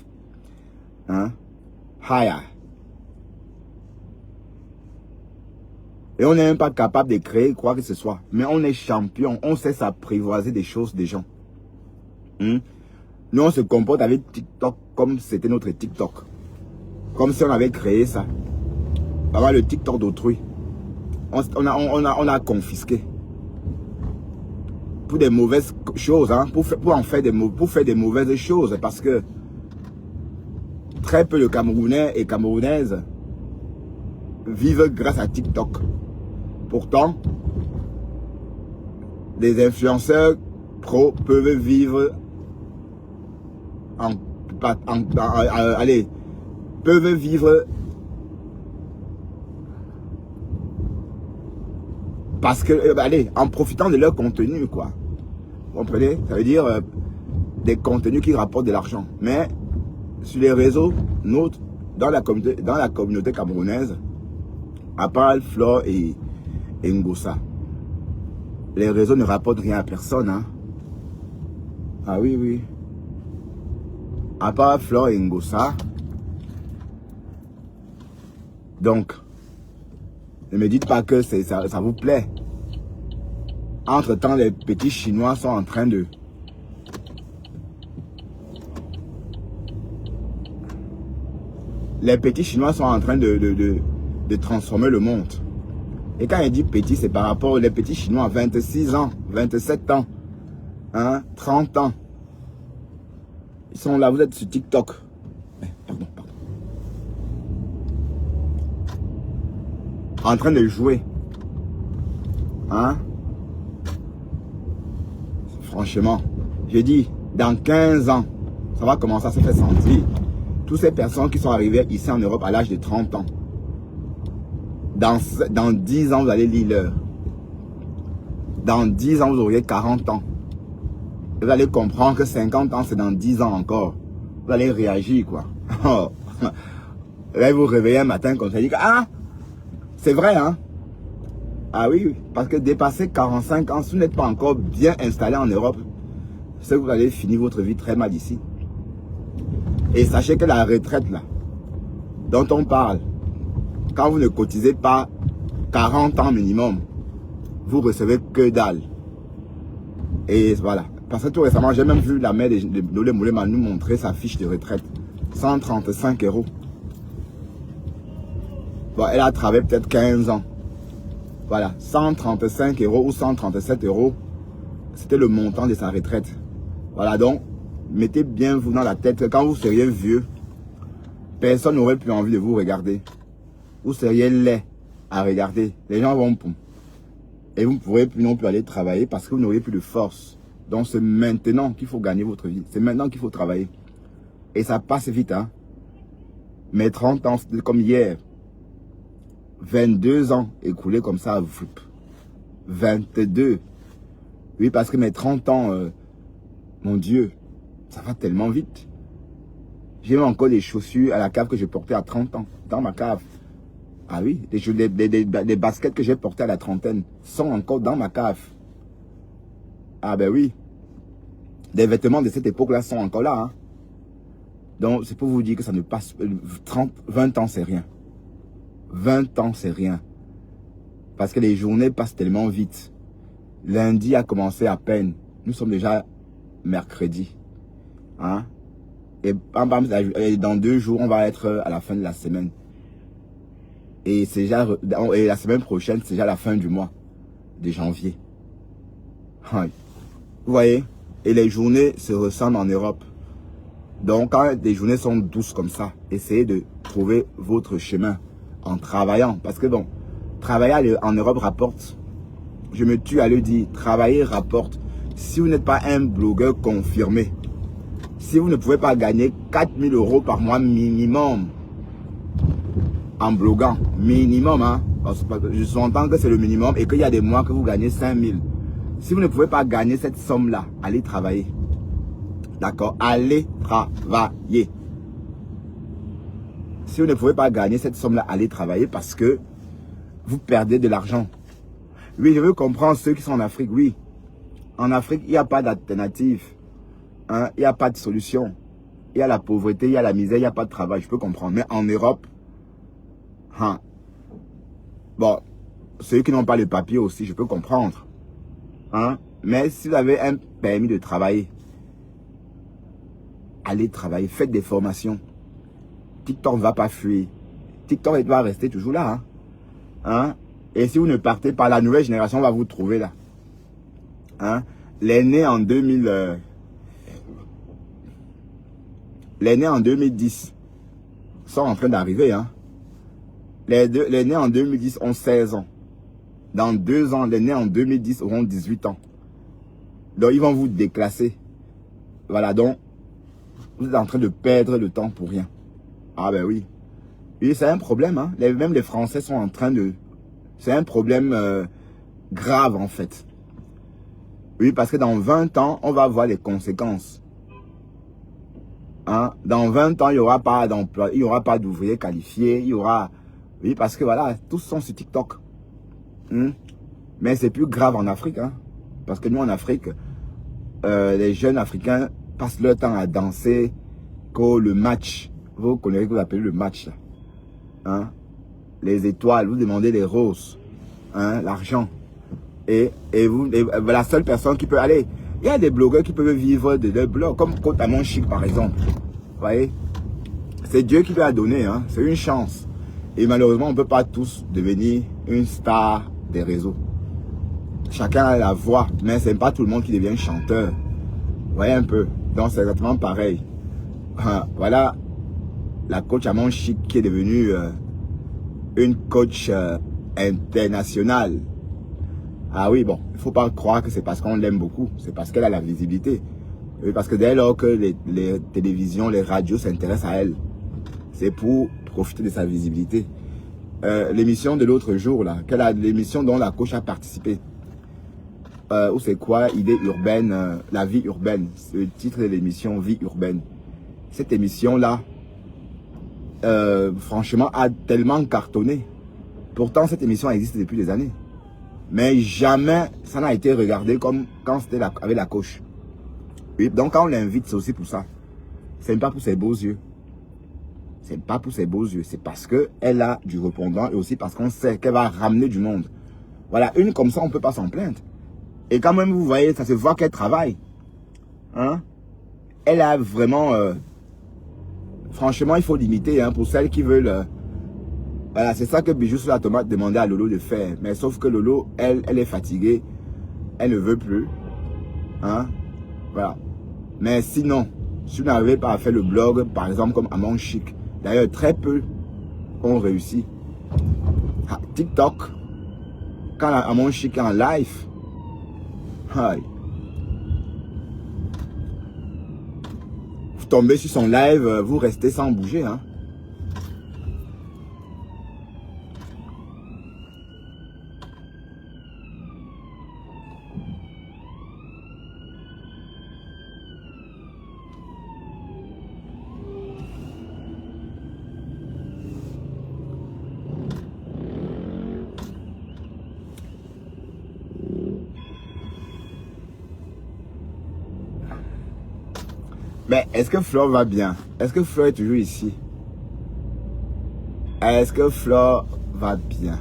Hein? Haya. Et on n'est même pas capable de créer quoi que ce soit. Mais on est champion, on sait s'apprivoiser des choses des gens. Nous, on se comporte avec TikTok comme c'était notre TikTok. Comme si on avait créé ça. Avant le TikTok d'autrui. On a confisqué. Pour des mauvaises choses. Hein, pour faire des mauvaises choses. Parce que très peu de Camerounais et Camerounaises vivent grâce à TikTok. Pourtant, des influenceurs pro peuvent vivre peuvent vivre parce que, en profitant de leur contenu, quoi. Vous comprenez? Ça veut dire des contenus qui rapportent de l'argent. Mais sur les réseaux, dans la communauté camerounaise, à part Flore et Ngossa, Les réseaux ne rapportent rien à personne. Hein. Ah oui, oui. À part Flore et Ngossa. Donc, ne me dites pas que ça vous plaît. Entre-temps, les petits Chinois sont en train de... Les petits Chinois sont en train de transformer le monde. Et quand il dit petit, c'est par rapport aux petits Chinois, 26 ans, 27 ans, hein, 30 ans. Ils sont là, vous êtes sur TikTok. Pardon. En train de jouer. Hein? Franchement, j'ai dit, dans 15 ans, ça va commencer à se faire sentir. Toutes ces personnes qui sont arrivées ici en Europe à l'âge de 30 ans. Dans 10 ans, vous allez lire l'heure. Dans 10 ans, vous aurez 40 ans. Vous allez comprendre que 50 ans, c'est dans 10 ans encore. Vous allez réagir, quoi. Là, vous vous réveillez un matin comme ça, vous dites, ah, c'est vrai, hein? Ah oui, parce que dépasser 45 ans, si vous n'êtes pas encore bien installé en Europe, c'est que vous allez finir votre vie très mal ici. Et sachez que la retraite, là, dont on parle, quand vous ne cotisez pas 40 ans minimum, vous recevez que dalle. Et voilà. Parce que tout récemment, j'ai même vu la mère de Lolé Moulema nous montrer sa fiche de retraite. 135 €. Bon, elle a travaillé peut-être 15 ans. Voilà, 135 € ou 137 €, c'était le montant de sa retraite. Voilà, donc, mettez bien vous dans la tête que quand vous seriez vieux, personne n'aurait plus envie de vous regarder. Vous seriez laid à regarder. Les gens vont poum. Et vous ne pourrez plus non plus aller travailler parce que vous n'aurez plus de force. Donc, c'est maintenant qu'il faut gagner votre vie. C'est maintenant qu'il faut travailler. Et ça passe vite, hein. Mais 30 ans, c'était comme hier. 22 ans écoulés comme ça, 22. Oui, parce que mes 30 ans, mon Dieu, ça va tellement vite. J'ai encore des chaussures à la cave que je portais à 30 ans, dans ma cave. Ah oui, des baskets que j'ai portées à la trentaine sont encore dans ma cave. Ah ben oui. Des vêtements de cette époque-là sont encore là. Hein. Donc, c'est pour vous dire que ça ne passe... 20 ans, c'est rien. 20 ans, c'est rien. Parce que les journées passent tellement vite. Lundi a commencé à peine. Nous sommes déjà mercredi. Hein? Et dans 2 jours, on va être à la fin de la semaine. Et la semaine prochaine, c'est déjà la fin du mois de janvier. Vous voyez? Et les journées se ressemblent en Europe. Donc, quand les journées sont douces comme ça, essayez de trouver votre chemin en travaillant. Parce que bon, travailler en Europe rapporte. Je me tue à le dire, travailler rapporte. Si vous n'êtes pas un blogueur confirmé, si vous ne pouvez pas gagner 4 000 € par mois minimum en bloguant, minimum, hein, parce que je s'entends que c'est le minimum et qu'il y a des mois que vous gagnez 5 000. Si vous ne pouvez pas gagner cette somme-là, allez travailler. D'accord? Allez travailler. Si vous ne pouvez pas gagner cette somme-là, allez travailler parce que vous perdez de l'argent. Oui, je veux comprendre ceux qui sont en Afrique, oui. En Afrique, il n'y a pas d'alternative. Hein? Il n'y a pas de solution. Il y a la pauvreté, il y a la misère, il n'y a pas de travail. Je peux comprendre. Mais en Europe, hein? Bon, ceux qui n'ont pas le papier aussi, je peux comprendre. Hein? Mais si vous avez un permis de travailler, allez travailler, faites des formations. TikTok ne va pas fuir. TikTok va rester toujours là. Hein? Hein? Et si vous ne partez pas, la nouvelle génération va vous trouver là. Hein? Les nés en 2010 sont en train d'arriver. Hein? Les nés en 2010 ont 16 ans. Dans 2 ans, les nés en 2010 auront 18 ans. Donc, ils vont vous déclasser. Voilà, donc, vous êtes en train de perdre le temps pour rien. Ah ben oui. Oui, c'est un problème. Hein. Même les Français sont en train de... C'est un problème grave, en fait. Oui, parce que dans 20 ans, on va voir les conséquences. Hein? Dans 20 ans, il n'y aura pas d'emploi, il n'y aura pas d'ouvriers qualifiés, il y aura... Oui, parce que voilà, tous sont sur TikTok. Mais c'est plus grave en Afrique, hein. Parce que nous, en Afrique, les jeunes Africains passent leur temps à danser que le match. Vous connaissez ce que vous appelez le match, là. Hein? Les étoiles, vous demandez les roses, hein? L'argent. Et la seule personne qui peut aller, il y a des blogueurs qui peuvent vivre de leur blog, comme Côte-à-Mon Chic par exemple. Vous voyez, c'est Dieu qui lui a donné, hein? C'est une chance. Et malheureusement, on ne peut pas tous devenir une star des réseaux. Chacun a la voix, mais ce n'est pas tout le monde qui devient chanteur. Vous voyez un peu. Donc c'est exactement pareil. Voilà la coach à Mon Chic qui est devenue une coach internationale. Ah oui, bon, il ne faut pas croire que c'est parce qu'on l'aime beaucoup, c'est parce qu'elle a la visibilité. Et parce que dès lors que les télévisions, les radios s'intéressent à elle, c'est pour profiter de sa visibilité. L'émission de l'autre jour, là, l'émission dont la coach a participé, ou c'est quoi, idée urbaine, la vie urbaine, c'est le titre de l'émission Vie urbaine. Cette émission-là, franchement, a tellement cartonné. Pourtant, cette émission existe depuis des années. Mais jamais ça n'a été regardé comme quand c'était avec la coach. Oui, donc quand on l'invite, c'est aussi pour ça. C'est pas pour ses beaux yeux. C'est pas pour ses beaux yeux. C'est parce qu'elle a du répondant et aussi parce qu'on sait qu'elle va ramener du monde. Voilà, une comme ça, on ne peut pas s'en plaindre. Et quand même, vous voyez, ça se voit qu'elle travaille. Hein? Elle a vraiment... franchement, il faut limiter, hein, pour celles qui veulent... voilà, c'est ça que Bijou sur la tomate demandait à Lolo de faire. Mais sauf que Lolo, elle est fatiguée. Elle ne veut plus. Hein? Voilà. Mais sinon, si vous n'arrivez pas à faire le blog, par exemple, comme Amon Chic, d'ailleurs, très peu ont réussi. TikTok, quand Amon Chic est en live, vous tombez sur son live, vous restez sans bouger, hein. Mais est-ce que Flore va bien? Est-ce que Flore est toujours ici? Est-ce que Flore va bien?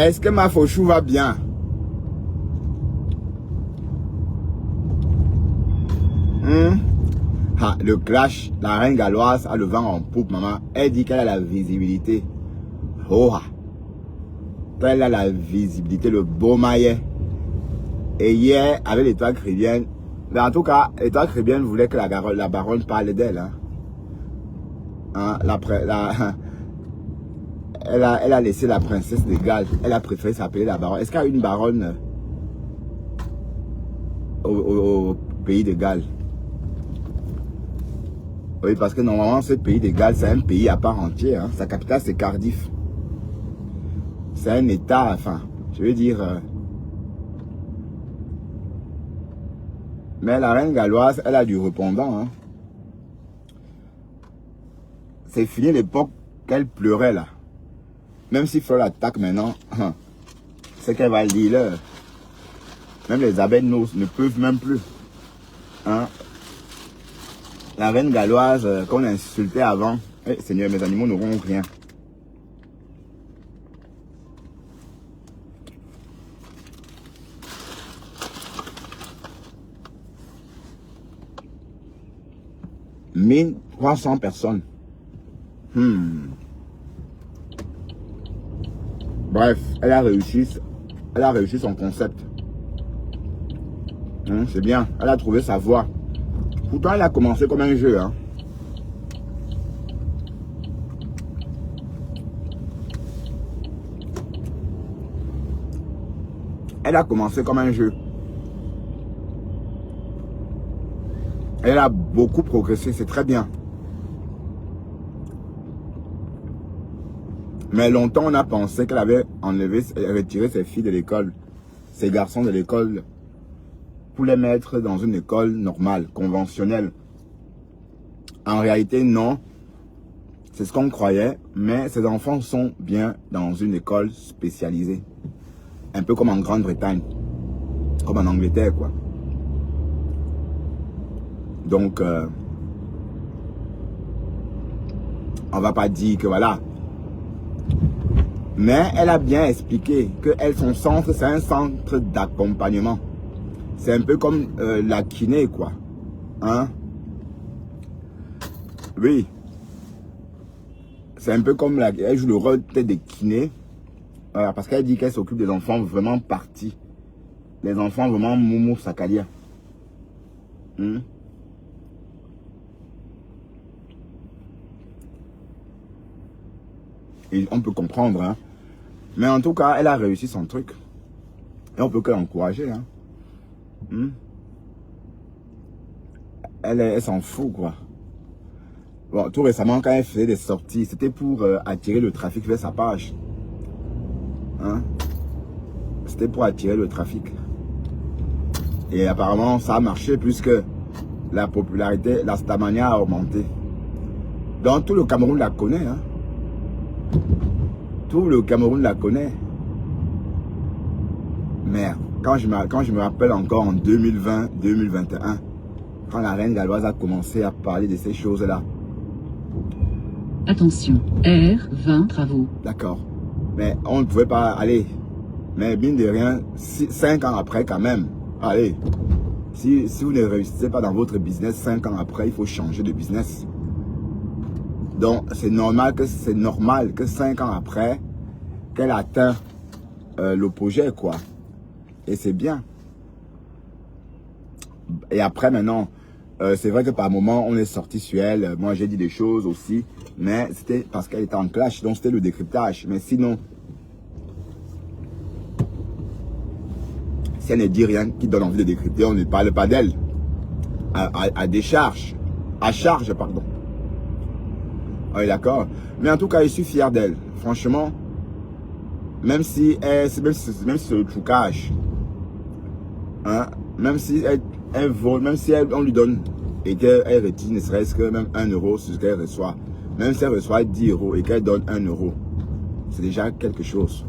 Est-ce que ma Fauchou va bien? Le clash, la reine galloise a le vent en poupe, maman. Elle dit qu'elle a la visibilité. Elle a la visibilité, le beau maillet. Et hier, avec l'étoile chrétienne, mais en tout cas, l'étoile chrétienne voulait que la baronne parle d'elle. Elle a laissé la princesse de Galles. Elle a préféré s'appeler la baronne. Est-ce qu'il y a une baronne au pays de Galles? Oui, parce que normalement, ce pays de Galles, c'est un pays à part entière. Hein. Sa capitale, c'est Cardiff. C'est un état, enfin, je veux dire... Mais la reine galloise, elle a du répondant. Hein. C'est fini l'époque qu'elle pleurait, là. Même si Fleur l'attaque maintenant, c'est qu'elle va le dire là. Même les abeilles ne peuvent même plus. Hein? La reine galloise qu'on insultait avant, Seigneur, mes animaux n'auront rien. « 1300 personnes. Bref, elle a réussi son concept. C'est bien, elle a trouvé sa voie. Pourtant, elle a commencé comme un jeu. Hein. Elle a commencé comme un jeu. Elle a beaucoup progressé, c'est très bien. Mais longtemps, on a pensé qu'elle avait retiré ses filles de l'école, ses garçons de l'école, pour les mettre dans une école normale, conventionnelle. En réalité, non. C'est ce qu'on croyait, mais ces enfants sont bien dans une école spécialisée. Un peu comme en Grande-Bretagne, comme en Angleterre, quoi. Donc, on va pas dire que voilà. Mais elle a bien expliqué que son centre, c'est un centre d'accompagnement. C'est un peu comme la kiné, quoi. Hein? Oui. C'est un peu comme elle joue le rôle peut-être des kinés. Voilà, parce qu'elle dit qu'elle s'occupe des enfants vraiment partis. Les enfants vraiment moumou sakalia. Et on peut comprendre, hein. Mais en tout cas, elle a réussi son truc. Et on peut que l'encourager, hein. Elle s'en fout, quoi. Bon, tout récemment, quand elle faisait des sorties, c'était pour attirer le trafic vers sa page. Hein? C'était pour attirer le trafic. Et apparemment, ça a marché puisque la popularité, la Stamania a augmenté. Donc, tout le Cameroun la connaît, hein. Tout le Cameroun la connaît. Merde, quand je me rappelle encore en 2020, 2021, quand la reine galloise a commencé à parler de ces choses-là. Attention, R20 travaux. D'accord. Mais on ne pouvait pas aller. Mais mine de rien, 5 ans après quand même. Allez, si vous ne réussissez pas dans votre business, 5 ans après, il faut changer de business. Donc, c'est normal que 5 ans après, qu'elle atteint le projet, quoi. Et c'est bien. Et après, maintenant, c'est vrai que par moment, on est sorti sur elle. Moi, j'ai dit des choses aussi. Mais c'était parce qu'elle était en clash. Donc, c'était le décryptage. Mais sinon, si elle ne dit rien qui donne envie de décrypter, on ne parle pas d'elle. À décharge. À charge, pardon. Oui, d'accord. Mais en tout cas, je suis fier d'elle. Franchement, même si c'est le trucage, hein, même si elle vole, même si on lui donne et qu'elle retire ne serait-ce que même 1 euro sur ce qu'elle reçoit, même si elle reçoit 10 euros et qu'elle donne 1 euro, c'est déjà quelque chose.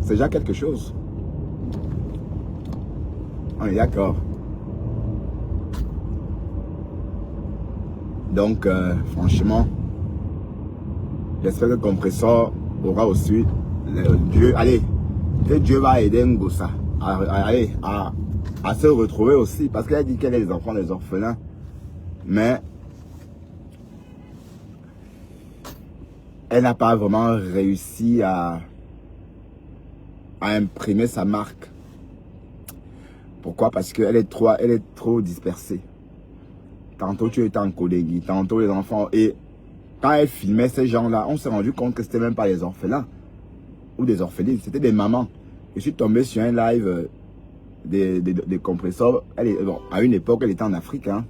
C'est déjà quelque chose. On est d'accord. Donc, franchement, j'espère que Compressor aura aussi Dieu. Allez, que Dieu va aider Ngossa à se retrouver aussi. Parce qu'elle a dit qu'elle est les enfants des orphelins. Mais elle n'a pas vraiment réussi à imprimer sa marque. Pourquoi? Parce qu'elle est trop dispersée. Tantôt tu étais en collègue, tantôt les enfants. Et quand elle filmait ces gens-là, on s'est rendu compte que c'était même pas les orphelins ou des orphelines, c'était des mamans. Je suis tombé sur un live des compresseurs. Bon, à une époque, elle était en Afrique. Hein.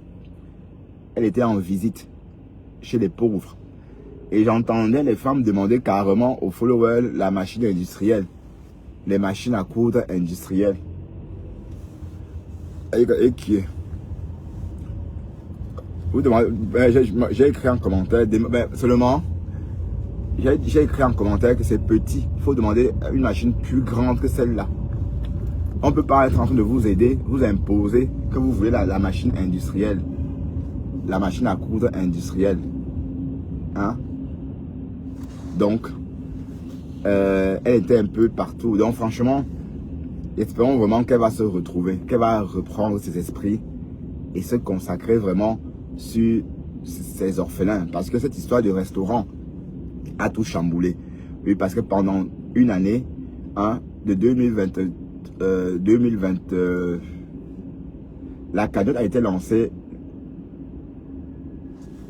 Elle était en visite chez les pauvres. Et j'entendais les femmes demander carrément aux followers la machine industrielle. Les machines à coudre industrielles. Et qui est? Vous demandez, j'ai écrit en commentaire, seulement, j'ai écrit en commentaire que c'est petit. Il faut demander une machine plus grande que celle-là. On ne peut pas être en train de vous aider, vous imposer que vous voulez la machine industrielle. La machine à coudre industrielle. Hein? Donc, elle était un peu partout. Donc, franchement, espérons vraiment qu'elle va se retrouver, qu'elle va reprendre ses esprits et se consacrer vraiment sur ces orphelins. Parce que cette histoire de restaurant a tout chamboulé. Oui, parce que pendant une année, hein, de 2020, la cagnotte a été lancée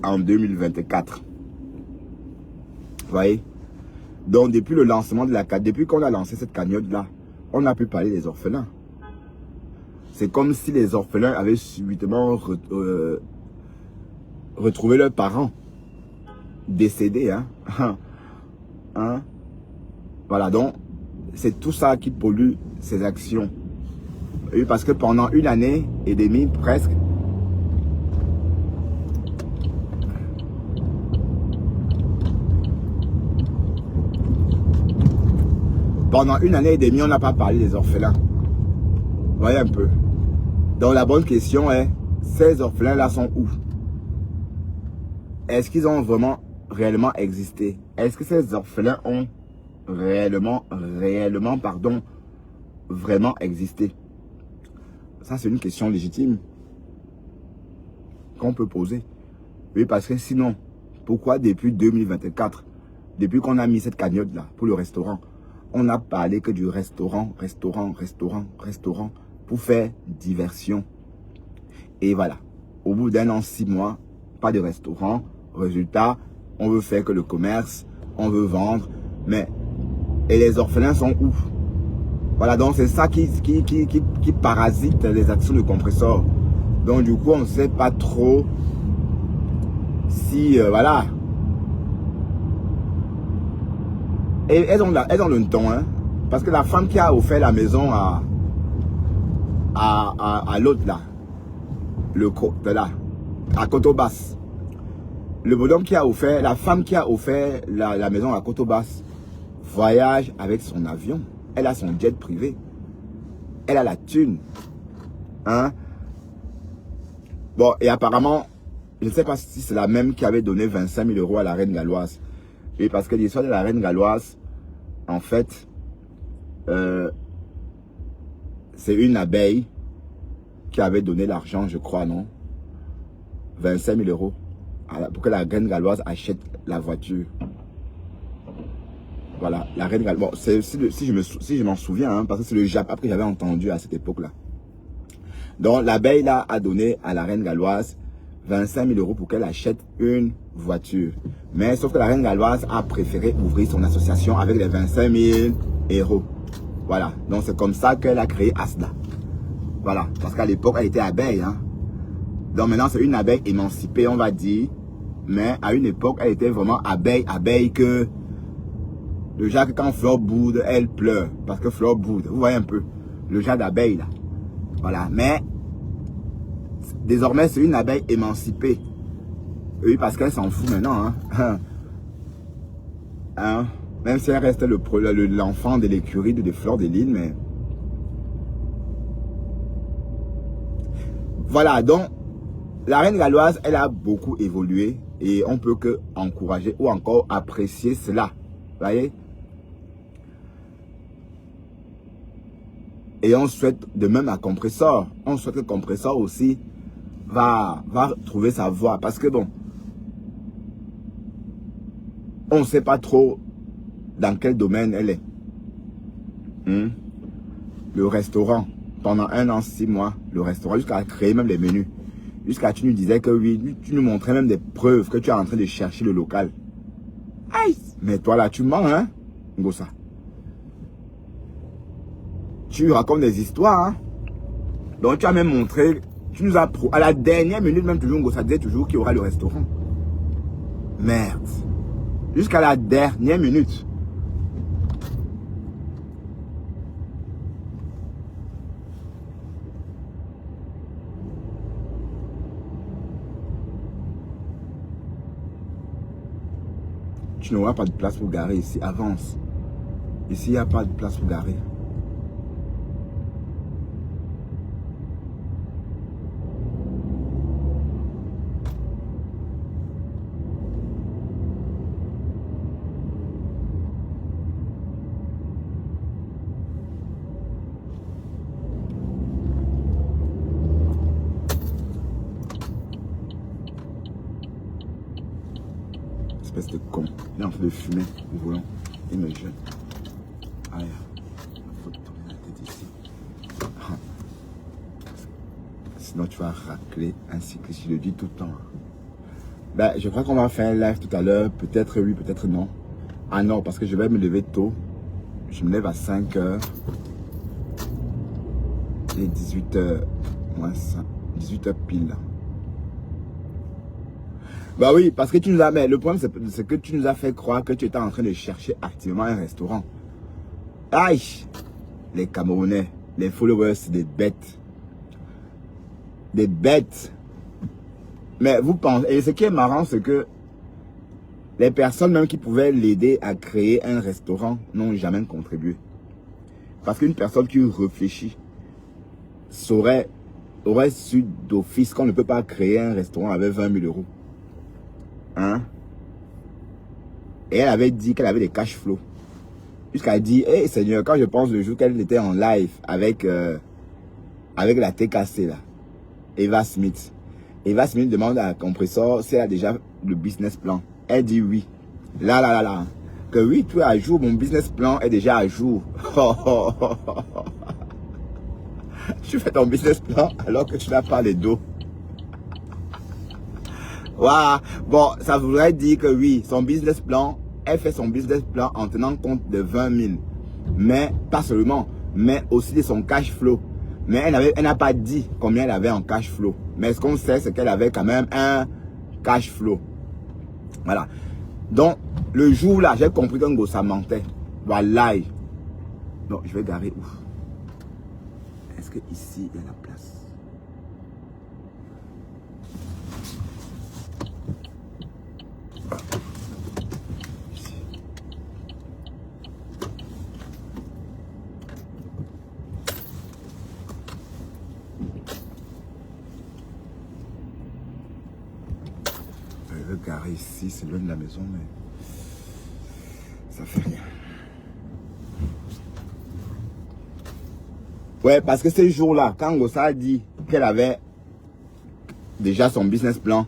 en 2024. Vous voyez? Donc, depuis le lancement de la cagnotte, depuis qu'on a lancé cette cagnotte-là, on a pu parler des orphelins. C'est comme si les orphelins avaient subitement retrouvé leurs parents décédés. Hein? Voilà, donc c'est tout ça qui pollue ces actions. Et parce que pendant 1 année et demie presque, pendant 1 année et demie, on n'a pas parlé des orphelins. Voyez un peu. Donc la bonne question est, ces orphelins-là sont où? Est-ce qu'ils ont réellement existé? Est-ce que ces orphelins ont réellement existé? Ça, c'est une question légitime qu'on peut poser. Oui, parce que sinon, pourquoi depuis 2024, depuis qu'on a mis cette cagnotte-là pour le restaurant, on n'a parlé que du restaurant, pour faire diversion. Et voilà, au bout d'1 an, 6 mois, pas de restaurant. Résultat, on veut faire que le commerce, on veut vendre, mais et les orphelins sont où? Voilà, donc c'est ça qui parasite les actions de compresseur. Donc du coup, on ne sait pas trop si, voilà. Et elles ont le ton, hein. Parce que la femme qui a offert la maison à l'autre là, à Cotobasse, le bonhomme qui a offert, la femme qui a offert la maison à Cotobasse, voyage avec son avion. Elle a son jet privé. Elle a la thune. Hein? Bon, et apparemment, je ne sais pas si c'est la même qui avait donné 25 000 € à la reine galloise. Oui, parce que l'histoire de la reine galloise, en fait, c'est une abeille qui avait donné l'argent, je crois, non? 25 000 € pour que la reine galloise achète la voiture. Voilà, la reine galloise. Bon, si je m'en souviens, hein, parce que c'est le Japon que j'avais entendu à cette époque-là. Donc, l'abeille là a donné à la reine galloise 25 000 € pour qu'elle achète une voiture. Mais sauf que la reine galloise a préféré ouvrir son association avec les 25 000 €. Voilà, donc c'est comme ça qu'elle a créé Asda. Voilà, parce qu'à l'époque, elle était abeille. Hein. Donc maintenant, c'est une abeille émancipée, on va dire. Mais à une époque, elle était vraiment abeille que... Le genre que quand Fleur boude, elle pleure. Parce que Fleur boude. Vous voyez un peu. Le genre d'abeille là. Voilà. Mais désormais, c'est une abeille émancipée. Oui, parce qu'elle s'en fout maintenant. Hein? Même si elle reste l'enfant de l'écurie de Fleur de Lys. Mais... Voilà. Donc, la reine galloise, elle a beaucoup évolué. Et on peut que encourager ou encore apprécier cela. Vous voyez? Et on souhaite de même à Compressor. On souhaite que Compressor aussi va trouver sa voie. Parce que bon, on ne sait pas trop dans quel domaine elle est. Le restaurant, pendant 1 an, 6 mois, le restaurant, jusqu'à créer même les menus. Jusqu'à tu nous disais que oui, tu nous montrais même des preuves que tu es en train de chercher le local. Aïe, mais toi là, tu mens, hein, Ngossa. Tu racontes des histoires, hein. Donc tu as même montré, tu nous as à la dernière minute, même toujours, Ngossa disait toujours qu'il y aura le restaurant. Merde. Jusqu'à la dernière minute. Tu n'auras pas de place pour garer ici. Avance. Ici, il n'y a pas de place pour garer. Espèce de con. Il est en train de fumer au volant. Il me jeune. Allez, il faut tourner la tête ici. Sinon tu vas racler ainsi que je le dis tout le temps. Ben, je crois qu'on va faire un live tout à l'heure. Peut-être oui, peut-être non. Ah non, parce que je vais me lever tôt. Je me lève à 5 h. Il est 18h moins 5, 18h pile. Bah oui, parce que tu nous as... Mais le problème, c'est que tu nous as fait croire que tu étais en train de chercher activement un restaurant. Aïe! Les Camerounais, les followers, c'est des bêtes. Des bêtes. Mais vous pensez... Et ce qui est marrant, c'est que les personnes même qui pouvaient l'aider à créer un restaurant n'ont jamais contribué. Parce qu'une personne qui réfléchit aurait su d'office qu'on ne peut pas créer un restaurant avec 20 000 euros. Hein? Et elle avait dit qu'elle avait des cash flows. Jusqu'à dire, hey Seigneur, quand je pense le jour qu'elle était en live avec la TKC là, Eva Smith. Eva Smith demande à Compressor si elle a déjà le business plan. Elle dit oui. Là. Que oui, tout est à jour, mon business plan est déjà à jour. Tu fais ton business plan alors que tu n'as pas les dos. Waouh. Bon, ça voudrait dire que oui, son business plan, elle fait son business plan en tenant compte de 20 000. Mais pas seulement, mais aussi de son cash flow. Mais elle n'a pas dit combien elle avait en cash flow. Mais ce qu'on sait, c'est qu'elle avait quand même un cash flow. Voilà. Donc, le jour là, j'ai compris qu'un gosse, ça mentait. Voilà. Non, je vais garer où? Est-ce que ici, il y a la place? Ici. Je vais garer ici, c'est loin de la maison, mais ça fait rien. Ouais, parce que ces jours-là, quand Gossa a dit qu'elle avait déjà son business plan,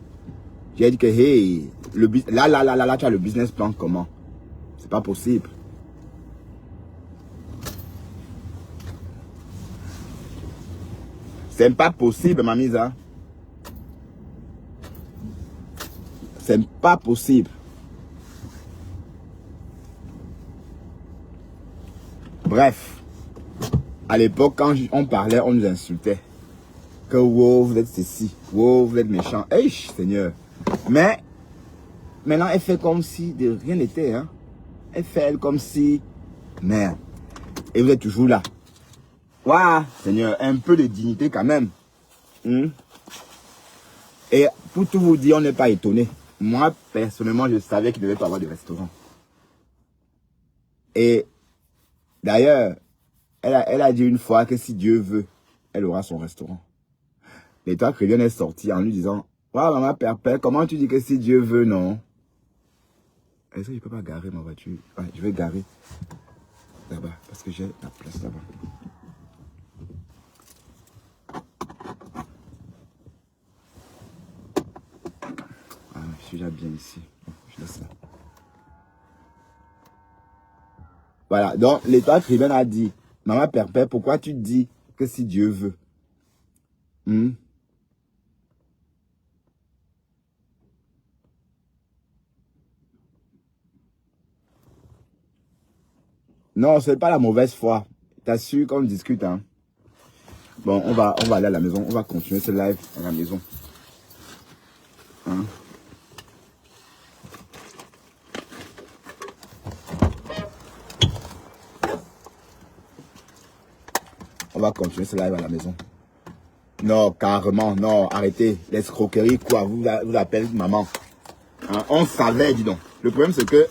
j'ai dit que hey, là, tu as le business plan comment? C'est pas possible. C'est pas possible, Mamisa. C'est pas possible. Bref. À l'époque, quand on parlait, on nous insultait. Que wow, vous êtes ceci. Wow, vous êtes méchant. Hey, Seigneur. Mais, maintenant, elle fait comme si de rien n'était. Hein? Elle fait comme si... Merde. Et vous êtes toujours là. Waouh, Seigneur, un peu de dignité quand même. Et pour tout vous dire, on n'est pas étonné. Moi, personnellement, je savais qu'il ne devait pas avoir de restaurant. Et d'ailleurs, elle a dit une fois que si Dieu veut, elle aura son restaurant. L'État chrétien est sorti en lui disant, « Waouh, maman Père, comment tu dis que si Dieu veut, non? » Est-ce que je ne peux pas garer ma voiture? Ouais, je vais garer là-bas, parce que j'ai la place là-bas. Ah, je suis déjà bien ici. Bon, je laisse là. Voilà, donc l'État chrétien a dit, « Maman Père, pourquoi tu dis que si Dieu veut? » Non, c'est pas la mauvaise foi. T'assures qu'on discute, hein. Bon, on va aller à la maison. On va continuer ce live à la maison. Hein? On va continuer ce live à la maison. Non, carrément, non, arrêtez. L'escroquerie, quoi, vous appelez maman. Hein? On savait, dis donc. Le problème, c'est que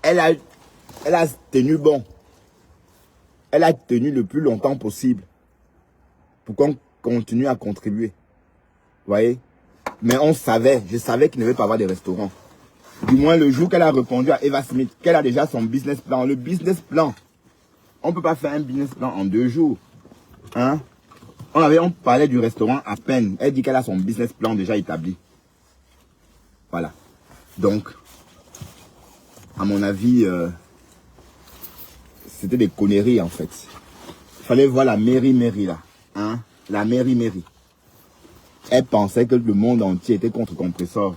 elle a tenu bon. Elle a tenu le plus longtemps possible pour qu'on continue à contribuer. Vous voyez? Mais on savait, je savais qu'il ne devait pas avoir de restaurant. Du moins, le jour qu'elle a répondu à Eva Smith, qu'elle a déjà son business plan. Le business plan, on ne peut pas faire un business plan en 2 jours. Hein? On parlait du restaurant à peine. Elle dit qu'elle a son business plan déjà établi. Voilà. Donc, à mon avis, c'était des conneries en fait. Il fallait voir la mairie là. Hein? La mairie. Elle pensait que le monde entier était contre Compressor.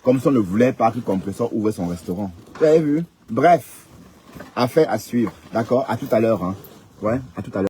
Comme si on ne voulait pas que Compressor ouvre son restaurant. Vous avez vu? Bref, affaire à suivre. D'accord? À tout à l'heure. Hein? Ouais, à tout à l'heure.